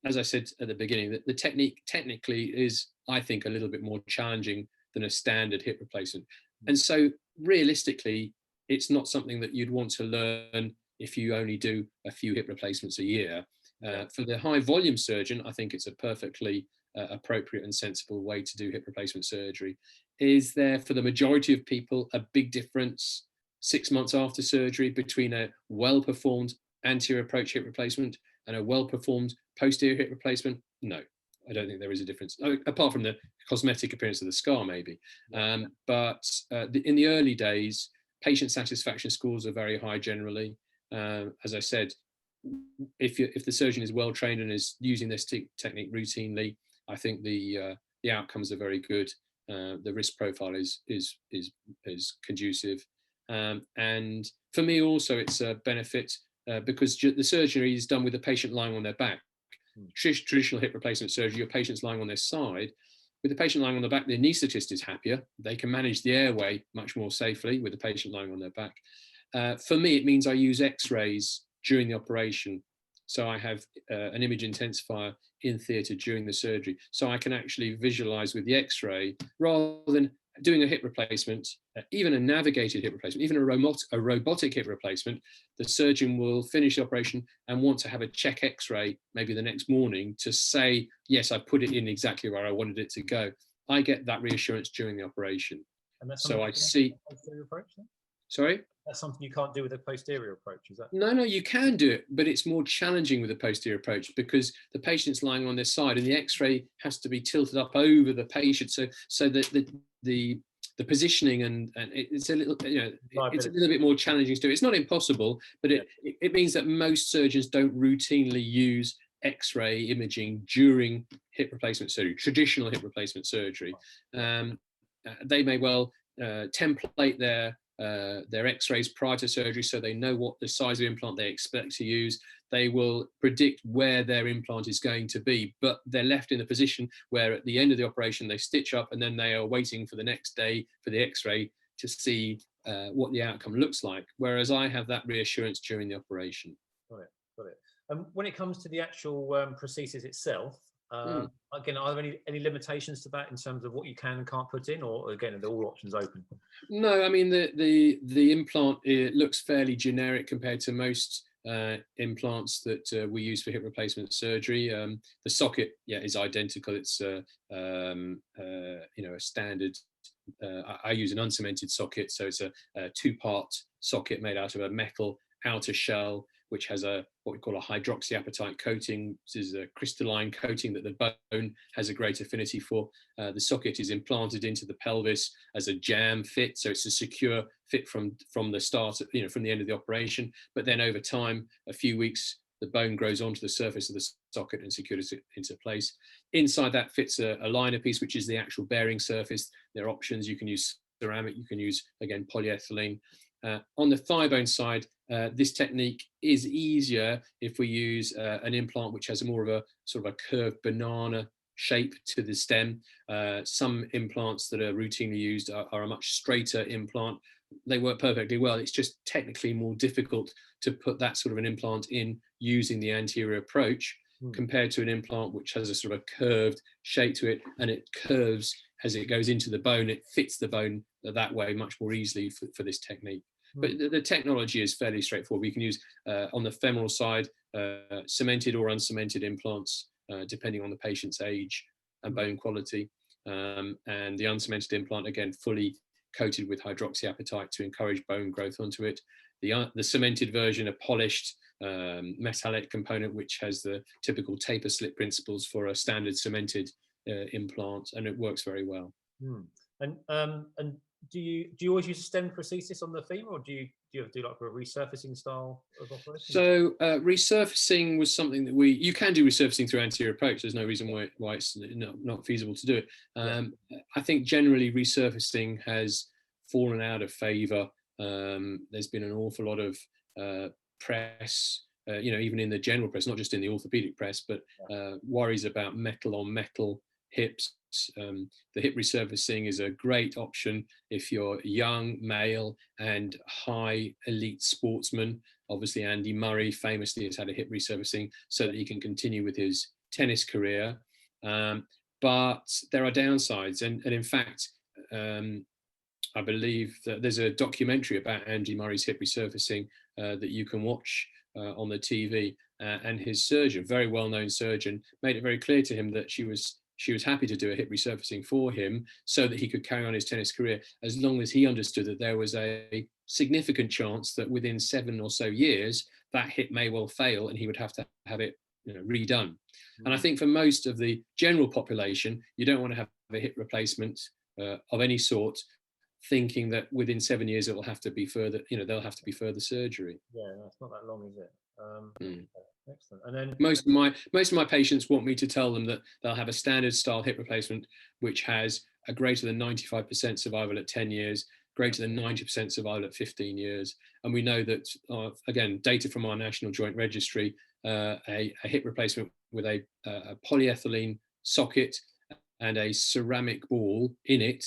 As I said at the beginning, the technique technically is, I think, a little bit more challenging than a standard hip replacement. And so realistically, it's not something that you'd want to learn if you only do a few hip replacements a year. For the high volume surgeon, I think it's a perfectly appropriate and sensible way to do hip replacement surgery. Is there, for the majority of people, a big difference 6 months after surgery between a well-performed anterior approach hip replacement and a well-performed posterior hip replacement? No, I don't think there is a difference, apart from the cosmetic appearance of the scar, maybe. But in the early days, patient satisfaction scores are very high generally. As I said, if the surgeon is well trained and is using this technique routinely, I think the outcomes are very good. The risk profile is conducive, and for me also it's a benefit because the surgery is done with the patient lying on their back. Traditional hip replacement surgery, your patient's lying on their side. With the patient lying on the back, the anaesthetist is happier. They can manage the airway much more safely with the patient lying on their back. For me, it means I use X-rays during the operation. So I have an image intensifier in theatre during the surgery. So I can actually visualize with the X-ray rather than doing a hip replacement, even a navigated hip replacement, even a robotic hip replacement, the surgeon will finish the operation and want to have a check X-ray maybe the next morning to say, yes, I put it in exactly where I wanted it to go. I get that reassurance during the operation. And that's so I see. Posterior approach, then? Sorry? That's something you can't do with a posterior approach, is that? No, you can do it, but it's more challenging with a posterior approach because the patient's lying on their side and the X-ray has to be tilted up over the patient, so that the positioning and it's a little, it's a little bit more challenging to do. It's not impossible, but it means that most surgeons don't routinely use X-ray imaging during hip replacement surgery, traditional hip replacement surgery. They may well template their X-rays prior to surgery, so they know what the size of implant they expect to use. They will predict where their implant is going to be, but they're left in a position where at the end of the operation they stitch up, and then they are waiting for the next day for the X-ray to see what the outcome looks like. Whereas I have that reassurance during the operation. Got it. When it comes to the actual prosthesis itself, again, are there any limitations to that in terms of what you can and can't put in, or again, are all options open? No, I mean the implant, it looks fairly generic compared to most implants that we use for hip replacement surgery. The socket, is identical. It's a standard. I use an uncemented socket, so it's a two-part socket made out of a metal outer shell, which has what we call a hydroxyapatite coating. This is a crystalline coating that the bone has a great affinity for. The socket is implanted into the pelvis as a jam fit, so it's a secure fit from the start, from the end of the operation. But then over time, a few weeks, the bone grows onto the surface of the socket and secures it into place. Inside that fits a liner piece, which is the actual bearing surface. There are options. You can use ceramic, you can use, again, polyethylene. On the thigh bone side, this technique is easier if we use an implant which has more of a sort of a curved banana shape to the stem. Some implants that are routinely used are a much straighter implant. They work perfectly well. It's just technically more difficult to put that sort of an implant in using the anterior approach compared to an implant which has a sort of curved shape to it, and it curves as it goes into the bone. It fits the bone that way much more easily for this technique. But the technology is fairly straightforward. We can use on the femoral side cemented or uncemented implants depending on the patient's age and bone quality, and the uncemented implant, again, fully coated with hydroxyapatite to encourage bone growth onto it. The cemented version, a polished metallic component which has the typical taper slip principles for a standard cemented implant, and it works very well. And do you always use a stem prosthesis on the femur, or do you ever do like a resurfacing style of operation? So resurfacing was something that you can do resurfacing through anterior approach. There's no reason why it's not feasible to do it. I think generally resurfacing has fallen out of favor. There's been an awful lot of press, even in the general press, not just in the orthopedic press, but worries about metal on metal hips. The hip resurfacing is a great option if you're young, male, and high elite sportsman. Obviously, Andy Murray famously has had a hip resurfacing so that he can continue with his tennis career. But there are downsides, and in fact, I believe that there's a documentary about Andy Murray's hip resurfacing that you can watch on the TV, and his surgeon, very well-known surgeon, made it very clear to him that she was happy to do a hip resurfacing for him so that he could carry on his tennis career, as long as he understood that there was a significant chance that within 7 or so years that hip may well fail and he would have to have it redone. And I think for most of the general population, you don't want to have a hip replacement of any sort thinking that within 7 years it will have to be further, there'll have to be further surgery. Yeah, no, it's not that long, is it? Excellent. And then most of my patients want me to tell them that they'll have a standard style hip replacement which has a greater than 95% survival at 10 years, greater than 90% survival at 15 years. And we know that, again, data from our National Joint Registry, a hip replacement with a polyethylene socket and a ceramic ball in it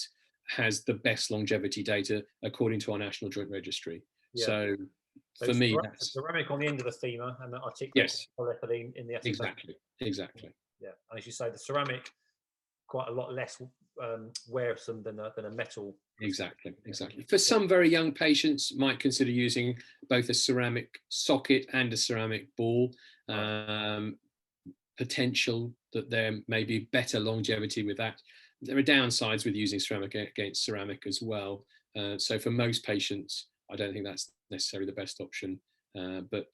has the best longevity data according to our National Joint Registry. So for me, that's ceramic on the end of the femur and the articulate polyethylene in the SFA. Exactly. Yeah, and as you say, the ceramic quite a lot less wearisome than a metal. Exactly. For some very young patients, might consider using both a ceramic socket and a ceramic ball. Potential that there may be better longevity with that. There are downsides with using ceramic against ceramic as well. So for most patients, I don't think that's necessarily the best option. But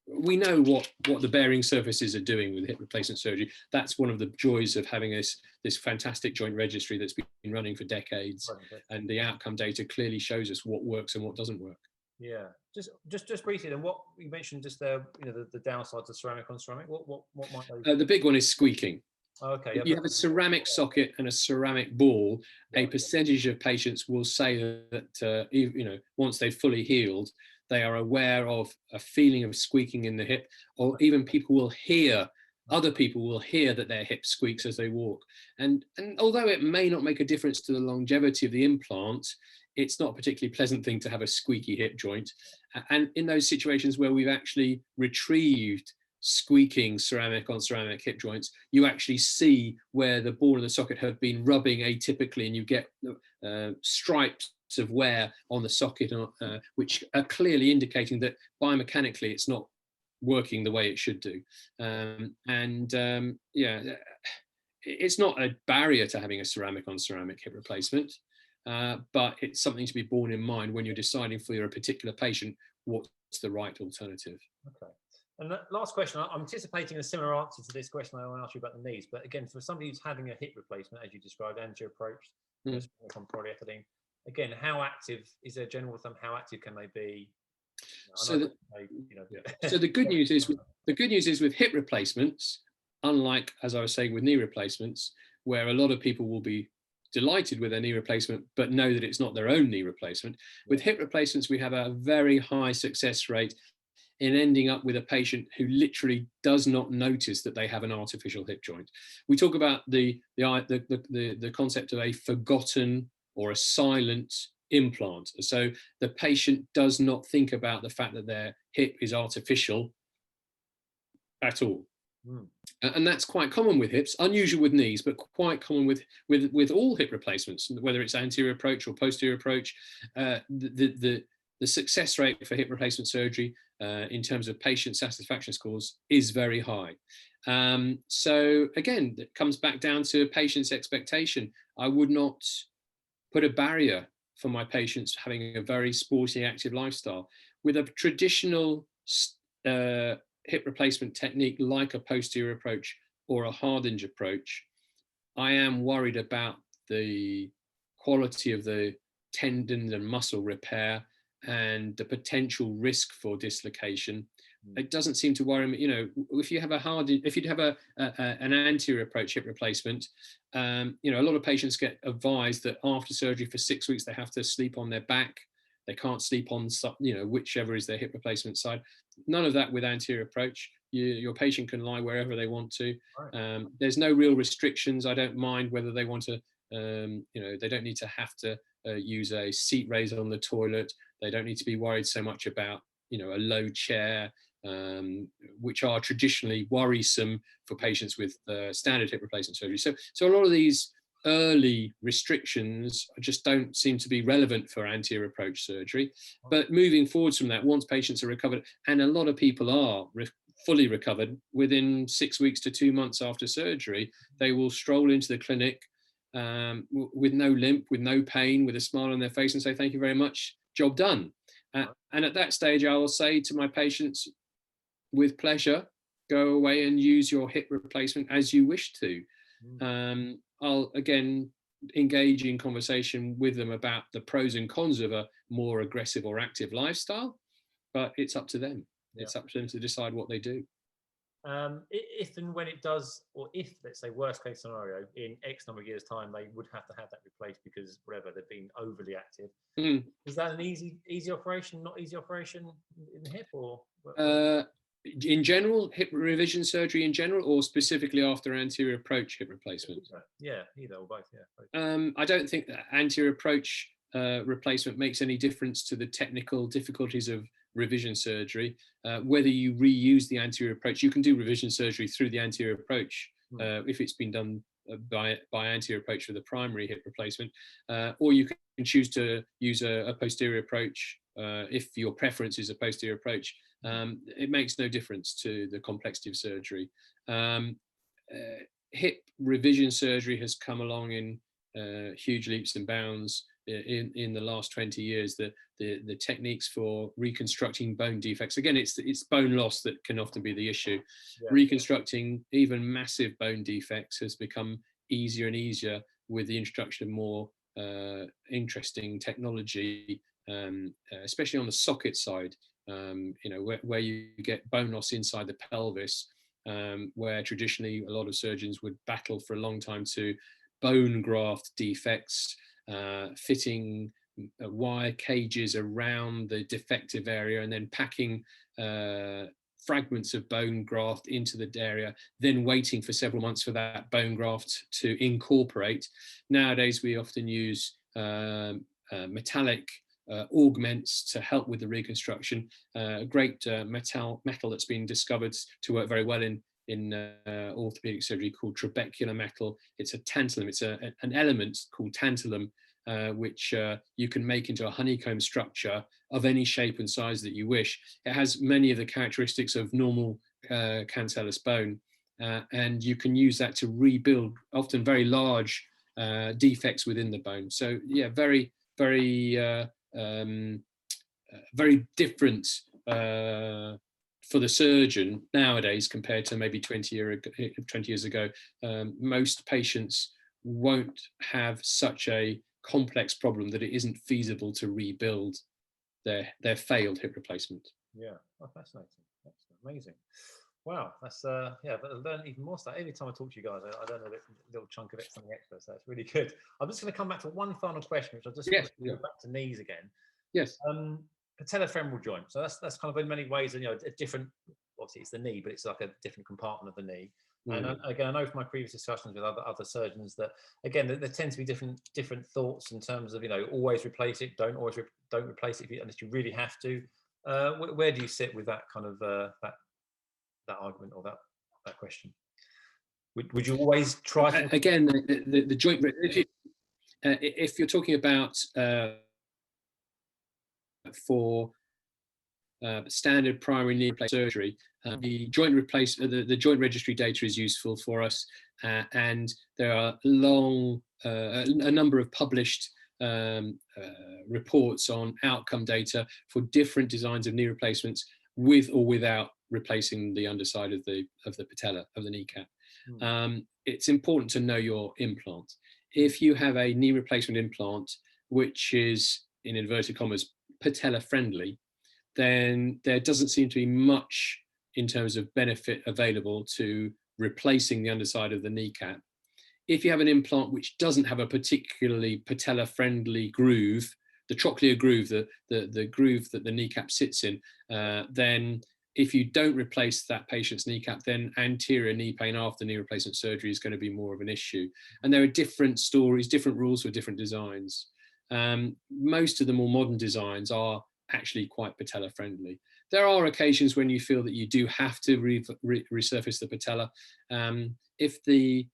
we know what the bearing surfaces are doing with hip replacement surgery. That's one of the joys of having this fantastic joint registry that's been running for decades, and the outcome data clearly shows us what works and what doesn't work. Yeah, just briefly then, what you mentioned just there, the downsides of ceramic on ceramic. What might they? The big one is squeaking. Okay. If you have a ceramic socket and a ceramic ball, a percentage of patients will say that once they've fully healed, they are aware of a feeling of squeaking in the hip, or even other people will hear that their hip squeaks as they walk. And although it may not make a difference to the longevity of the implant, it's not a particularly pleasant thing to have a squeaky hip joint. And in those situations where we've actually retrieved squeaking ceramic on ceramic hip joints, you actually see where the ball and the socket have been rubbing atypically, and you get stripes of wear on the socket, which are clearly indicating that biomechanically it's not working the way it should do. It's not a barrier to having a ceramic on ceramic hip replacement, but it's something to be borne in mind when you're deciding for your particular patient what's the right alternative. Okay. And the last question, I'm anticipating a similar answer to this question I want to ask you about the knees, but again, for somebody who's having a hip replacement, as you described, anterior approach, on polyethylene, again, how active is there? General thumb, how active can they be? So the good news is with hip replacements, unlike, as I was saying, with knee replacements, where a lot of people will be delighted with their knee replacement but know that it's not their own knee replacement. With hip replacements, we have a very high success rate in ending up with a patient who literally does not notice that they have an artificial hip joint. We talk about the concept of a forgotten or a silent implant. So the patient does not think about the fact that their hip is artificial at all. And that's quite common with hips, unusual with knees, but quite common with all hip replacements, whether it's anterior approach or posterior approach. The success rate for hip replacement surgery in terms of patient satisfaction scores is very high. So again, it comes back down to patient's expectation. I would not put a barrier for my patients having a very sporty, active lifestyle. With a traditional hip replacement technique like a posterior approach or a hard hinge approach, I am worried about the quality of the tendon and muscle repair and the potential risk for dislocation. It doesn't seem to worry me. If you have an anterior approach hip replacement, a lot of patients get advised that after surgery for 6 weeks they have to sleep on their back. They can't sleep on, whichever is their hip replacement side. None of that with anterior approach. Your patient can lie wherever they want to. There's no real restrictions. I don't mind whether they want to, they don't need to have to use a seat raiser on the toilet. They don't need to be worried so much about, a low chair, which are traditionally worrisome for patients with standard hip replacement surgery. So a lot of these early restrictions just don't seem to be relevant for anterior approach surgery. But moving forwards from that, once patients are recovered, and a lot of people are fully recovered within 6 weeks to 2 months after surgery, they will stroll into the clinic with no limp, with no pain, with a smile on their face and say, "Thank you very much, job done." And at that stage, I will say to my patients, with pleasure, go away and use your hip replacement as you wish to. I'll again engage in conversation with them about the pros and cons of a more aggressive or active lifestyle, but it's up to them. It's up to them to decide what they do. If and when it does, or if, let's say, worst case scenario, in X number of years' time, they would have to have that replaced because whatever, they've been overly active. Is that an easy operation, not easy operation in the hip, or? In general, hip revision surgery in general, or specifically after anterior approach hip replacement? Yeah, either or both. Yeah. I don't think that anterior approach replacement makes any difference to the technical difficulties of revision surgery. Whether you reuse the anterior approach, you can do revision surgery through the anterior approach if it's been done by anterior approach for the primary hip replacement, or you can choose to use a posterior approach if your preference is a posterior approach. It makes no difference to the complexity of surgery. Hip revision surgery has come along in huge leaps and bounds in the last 20 years. The techniques for reconstructing bone defects, again, it's bone loss that can often be the issue. Yeah. Reconstructing even massive bone defects has become easier and easier with the introduction of more interesting technology, especially on the socket side, where you get bone loss inside the pelvis, where traditionally a lot of surgeons would battle for a long time to bone graft defects, fitting wire cages around the defective area and then packing fragments of bone graft into the area, then waiting for several months for that bone graft to incorporate. Nowadays, we often use metallic augments to help with the reconstruction. A great metal that's been discovered to work very well in orthopedic surgery called trabecular metal. It's a tantalum. It's an element called tantalum, which you can make into a honeycomb structure of any shape and size that you wish. It has many of the characteristics of normal cancellous bone, and you can use that to rebuild often very large defects within the bone. So yeah, very, very, very different for the surgeon nowadays compared to maybe 20 years ago. Most patients won't have such a complex problem that it isn't feasible to rebuild their failed hip replacement. Yeah, oh, fascinating. That's amazing. Wow, that's yeah, but I learn even more stuff every time I talk to you guys. I learn a little chunk of it, something extra. So that's really good. I'm just going to come back to one final question, which I just want to go back to knees again. Yes. Patellofemoral joint. So that's kind of in many ways, a different. Obviously, it's the knee, but it's like a different compartment of the knee. And again, I know from my previous discussions with other surgeons that again there tend to be different thoughts in terms of always replace it, don't replace it unless you really have to. Where do you sit with that kind of that argument or that question? Would you always try to... Again, the joint, if you're talking about for standard primary knee replacement surgery, the joint registry data is useful for us, and there are a number of published reports on outcome data for different designs of knee replacements with or without replacing the underside of the patella, of the kneecap. It's important to know your implant. If you have a knee replacement implant which is, in inverted commas, patella friendly, then there doesn't seem to be much in terms of benefit available to replacing the underside of the kneecap. If you have an implant which doesn't have a particularly patella friendly groove, the trochlear groove, the groove that the kneecap sits in, then if you don't replace that patient's kneecap, then anterior knee pain after knee replacement surgery is going to be more of an issue. And there are different stories, different rules for different designs. Most of the more modern designs are actually quite patella friendly. There are occasions when you feel that you do have to resurface the patella. If the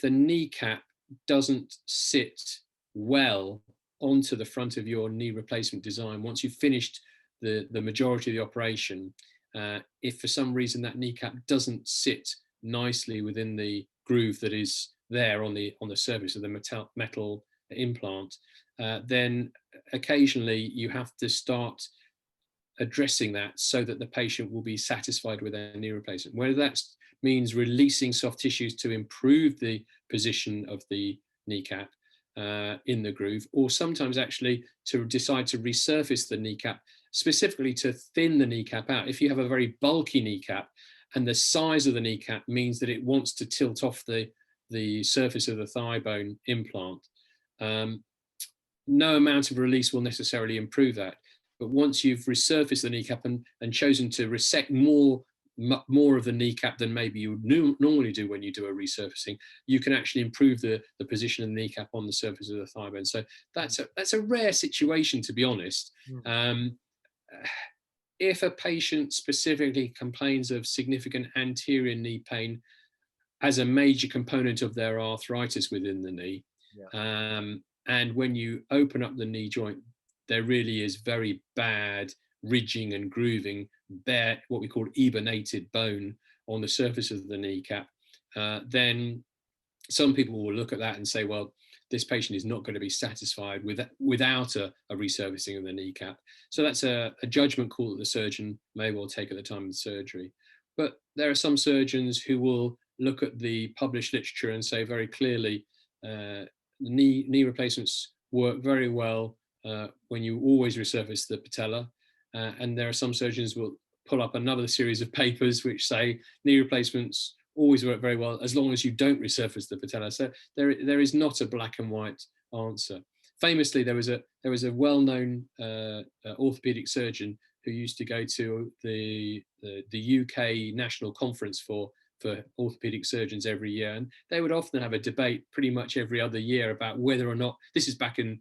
kneecap doesn't sit well onto the front of your knee replacement design, once you've finished the majority of the operation, if for some reason that kneecap doesn't sit nicely within the groove that is there on the surface of the metal implant, then occasionally you have to start addressing that so that the patient will be satisfied with their knee replacement. Whether that means releasing soft tissues to improve the position of the kneecap in the groove, or sometimes actually to decide to resurface the kneecap, specifically to thin the kneecap out. If you have a very bulky kneecap and the size of the kneecap means that it wants to tilt off the surface of the thigh bone implant, no amount of release will necessarily improve that. But once you've resurfaced the kneecap and chosen to resect more of the kneecap than maybe you would normally do when you do a resurfacing, you can actually improve the position of the kneecap on the surface of the thigh bone. So that's a rare situation, to be honest. If a patient specifically complains of significant anterior knee pain, as a major component of their arthritis within the knee. Yeah. And when you open up the knee joint, there really is very bad ridging and grooving, bare, what we call eburnated bone on the surface of the kneecap. Then some people will look at that and say, well, this patient is not going to be satisfied without a resurfacing of the kneecap. So that's a judgment call that the surgeon may well take at the time of the surgery. But there are some surgeons who will look at the published literature and say very clearly, knee replacements work very well when you always resurface the patella. And there are some surgeons who will pull up another series of papers which say knee replacements always work very well as long as you don't resurface the patella. So there is not a black and white answer. Famously, there was a well-known orthopedic surgeon who used to go to the UK National Conference for orthopedic surgeons every year, and they would often have a debate pretty much every other year about whether or not, this is back in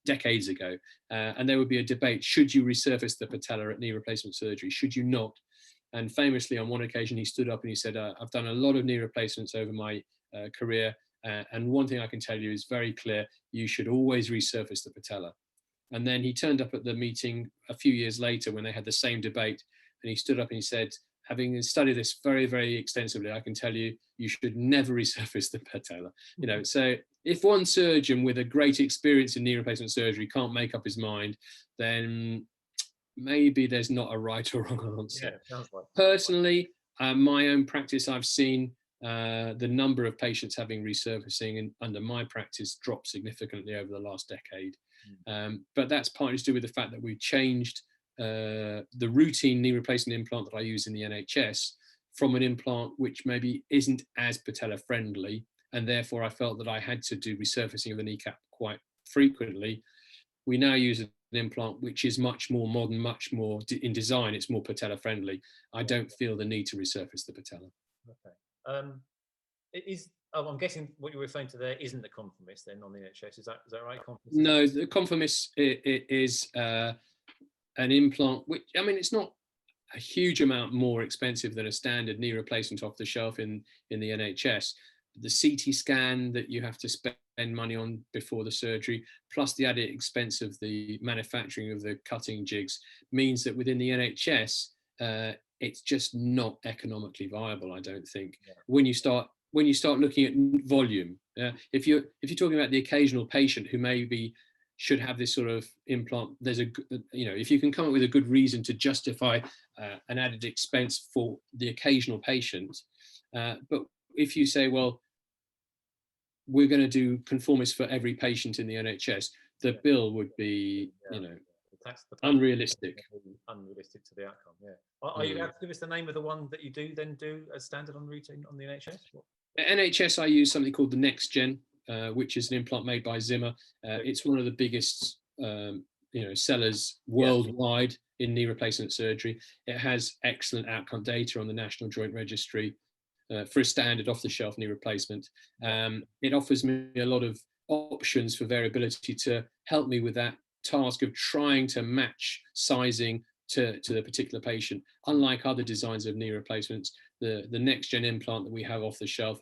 decades ago, and there would be a debate: should you resurface the patella at knee replacement surgery? Should you not? And famously, on one occasion, he stood up and he said, "I've done a lot of knee replacements over my career, and one thing I can tell you is very clear: you should always resurface the patella." And then he turned up at the meeting a few years later when they had the same debate, and he stood up and he said, "Having studied this very, very extensively, I can tell you, you should never resurface the patella." So if one surgeon with a great experience in knee replacement surgery can't make up his mind, then maybe there's not a right or wrong answer. Yeah, sounds like. Personally, my own practice, I've seen the number of patients having resurfacing under my practice drop significantly over the last decade. But that's partly to do with the fact that we've changed the routine knee replacement implant that I use in the NHS from an implant which maybe isn't as patella friendly, and therefore I felt that I had to do resurfacing of the kneecap quite frequently. We now use an implant which is much more modern, much more in design, it's more patella friendly. I don't feel the need to resurface the patella. Okay. I'm guessing what you were referring to there isn't the conformist then on the NHS. Is that right? Conformist? No, the conformist is an implant which, I mean, it's not a huge amount more expensive than a standard knee replacement off the shelf in the NHS. The CT scan that you have to spend money on before the surgery, plus the added expense of the manufacturing of the cutting jigs, means that within the NHS, it's just not economically viable, I don't think. Yeah. When you start looking at volume, if you're talking about the occasional patient who maybe should have this sort of implant, if you can come up with a good reason to justify an added expense for the occasional patient, but if you say, well, we're going to do conformist for every patient in the NHS, the bill would be, unrealistic. Unrealistic to the outcome. Yeah. Are you able to give us the name of the one that you do as standard on routine on the NHS? At NHS, I use something called the Next Gen, which is an implant made by Zimmer. It's one of the biggest, sellers worldwide in knee replacement surgery. It has excellent outcome data on the National Joint Registry for a standard off-the-shelf knee replacement. It offers me a lot of options for variability to help me with that task of trying to match sizing to the particular patient. Unlike other designs of knee replacements, the Next Gen implant that we have off the shelf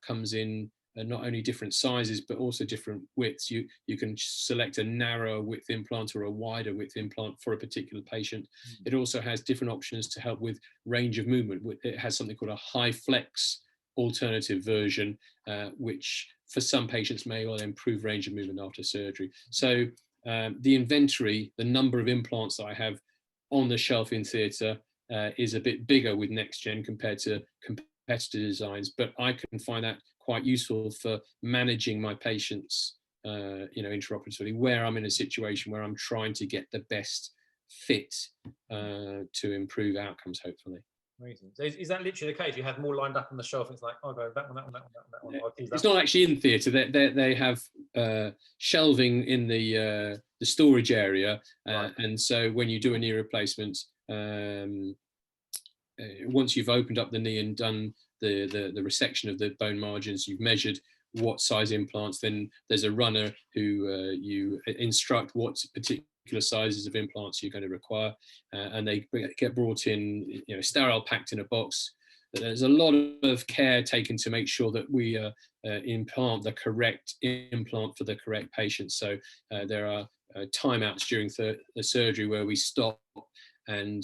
comes in not only different sizes but also different widths. You can select a narrower width implant or a wider width implant for a particular patient. It also has different options to help with range of movement. It has something called a high flex alternative version, which for some patients may well improve range of movement after surgery. So the inventory, the number of implants that I have on the shelf in theatre is a bit bigger with Next Gen compared to competitor designs, but I can find that quite useful for managing my patients, intraoperatively, where I'm in a situation where I'm trying to get the best fit to improve outcomes, hopefully. Amazing. So is that literally the case? You have more lined up on the shelf. It's like, I'll go that one, that one, that one, that one. It's not actually in theatre. They have shelving in the storage area, right. And so when you do a knee replacement, once you've opened up the knee and done the resection of the bone margins, you've measured what size implants, then there's a runner who you instruct what particular sizes of implants you're going to require, and they get brought in, sterile, packed in a box. there's a lot of care taken to make sure that we implant the correct implant for the correct patient. So there are timeouts during the surgery where we stop and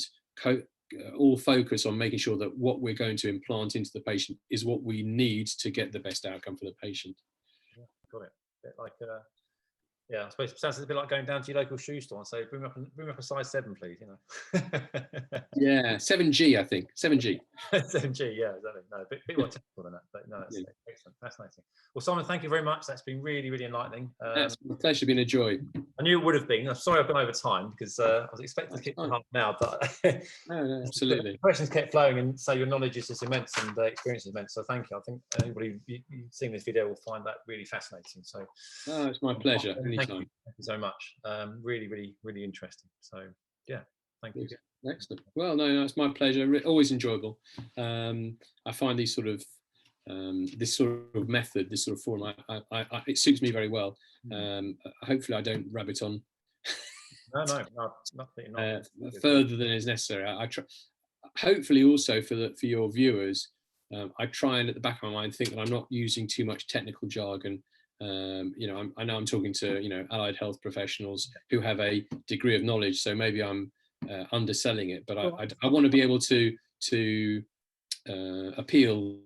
all focus on making sure that what we're going to implant into the patient is what we need to get the best outcome for the patient. Yeah, got it. A bit like, yeah, I suppose it sounds a bit like going down to your local shoe store and say, bring me up a size 7, please. You know. Yeah, 7G, I think. 7G. 7G, yeah, exactly. No, a bit more technical than that, but no, that's excellent, fascinating. Well, Simon, thank you very much. That's been really, really enlightening. It's a pleasure, been a joy. I knew it would have been. I'm sorry I've gone over time because I was expecting to keep to half an hour, but no, absolutely. The questions kept flowing, and so your knowledge is just immense and the experience is immense. So thank you. I think anybody who's seen this video will find that really fascinating. So, it's my pleasure. Anytime. Thank you so much. Really, really, really interesting. So, yeah, thank you. Excellent. Well, no, it's my pleasure. Always enjoyable. I find these sort of this sort of method, this sort of form, it suits me very well. Hopefully, I don't rabbit on no, not. Further than is necessary. I try. Hopefully, also for your viewers, I try and at the back of my mind think that I'm not using too much technical jargon. You know, I know I'm talking to allied health professionals who have a degree of knowledge, so maybe I'm underselling it. But I want to be able to appeal.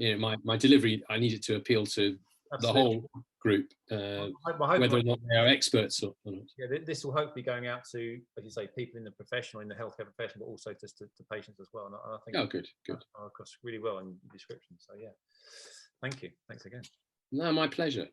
My delivery. I need it to appeal to the whole group, whether or not they are experts or not. Yeah, this will hopefully going out to, as you say, people in the profession, in the healthcare profession, but also just to patients as well. And I think good. Across really well in the description. So yeah, thank you. Thanks again. No, my pleasure.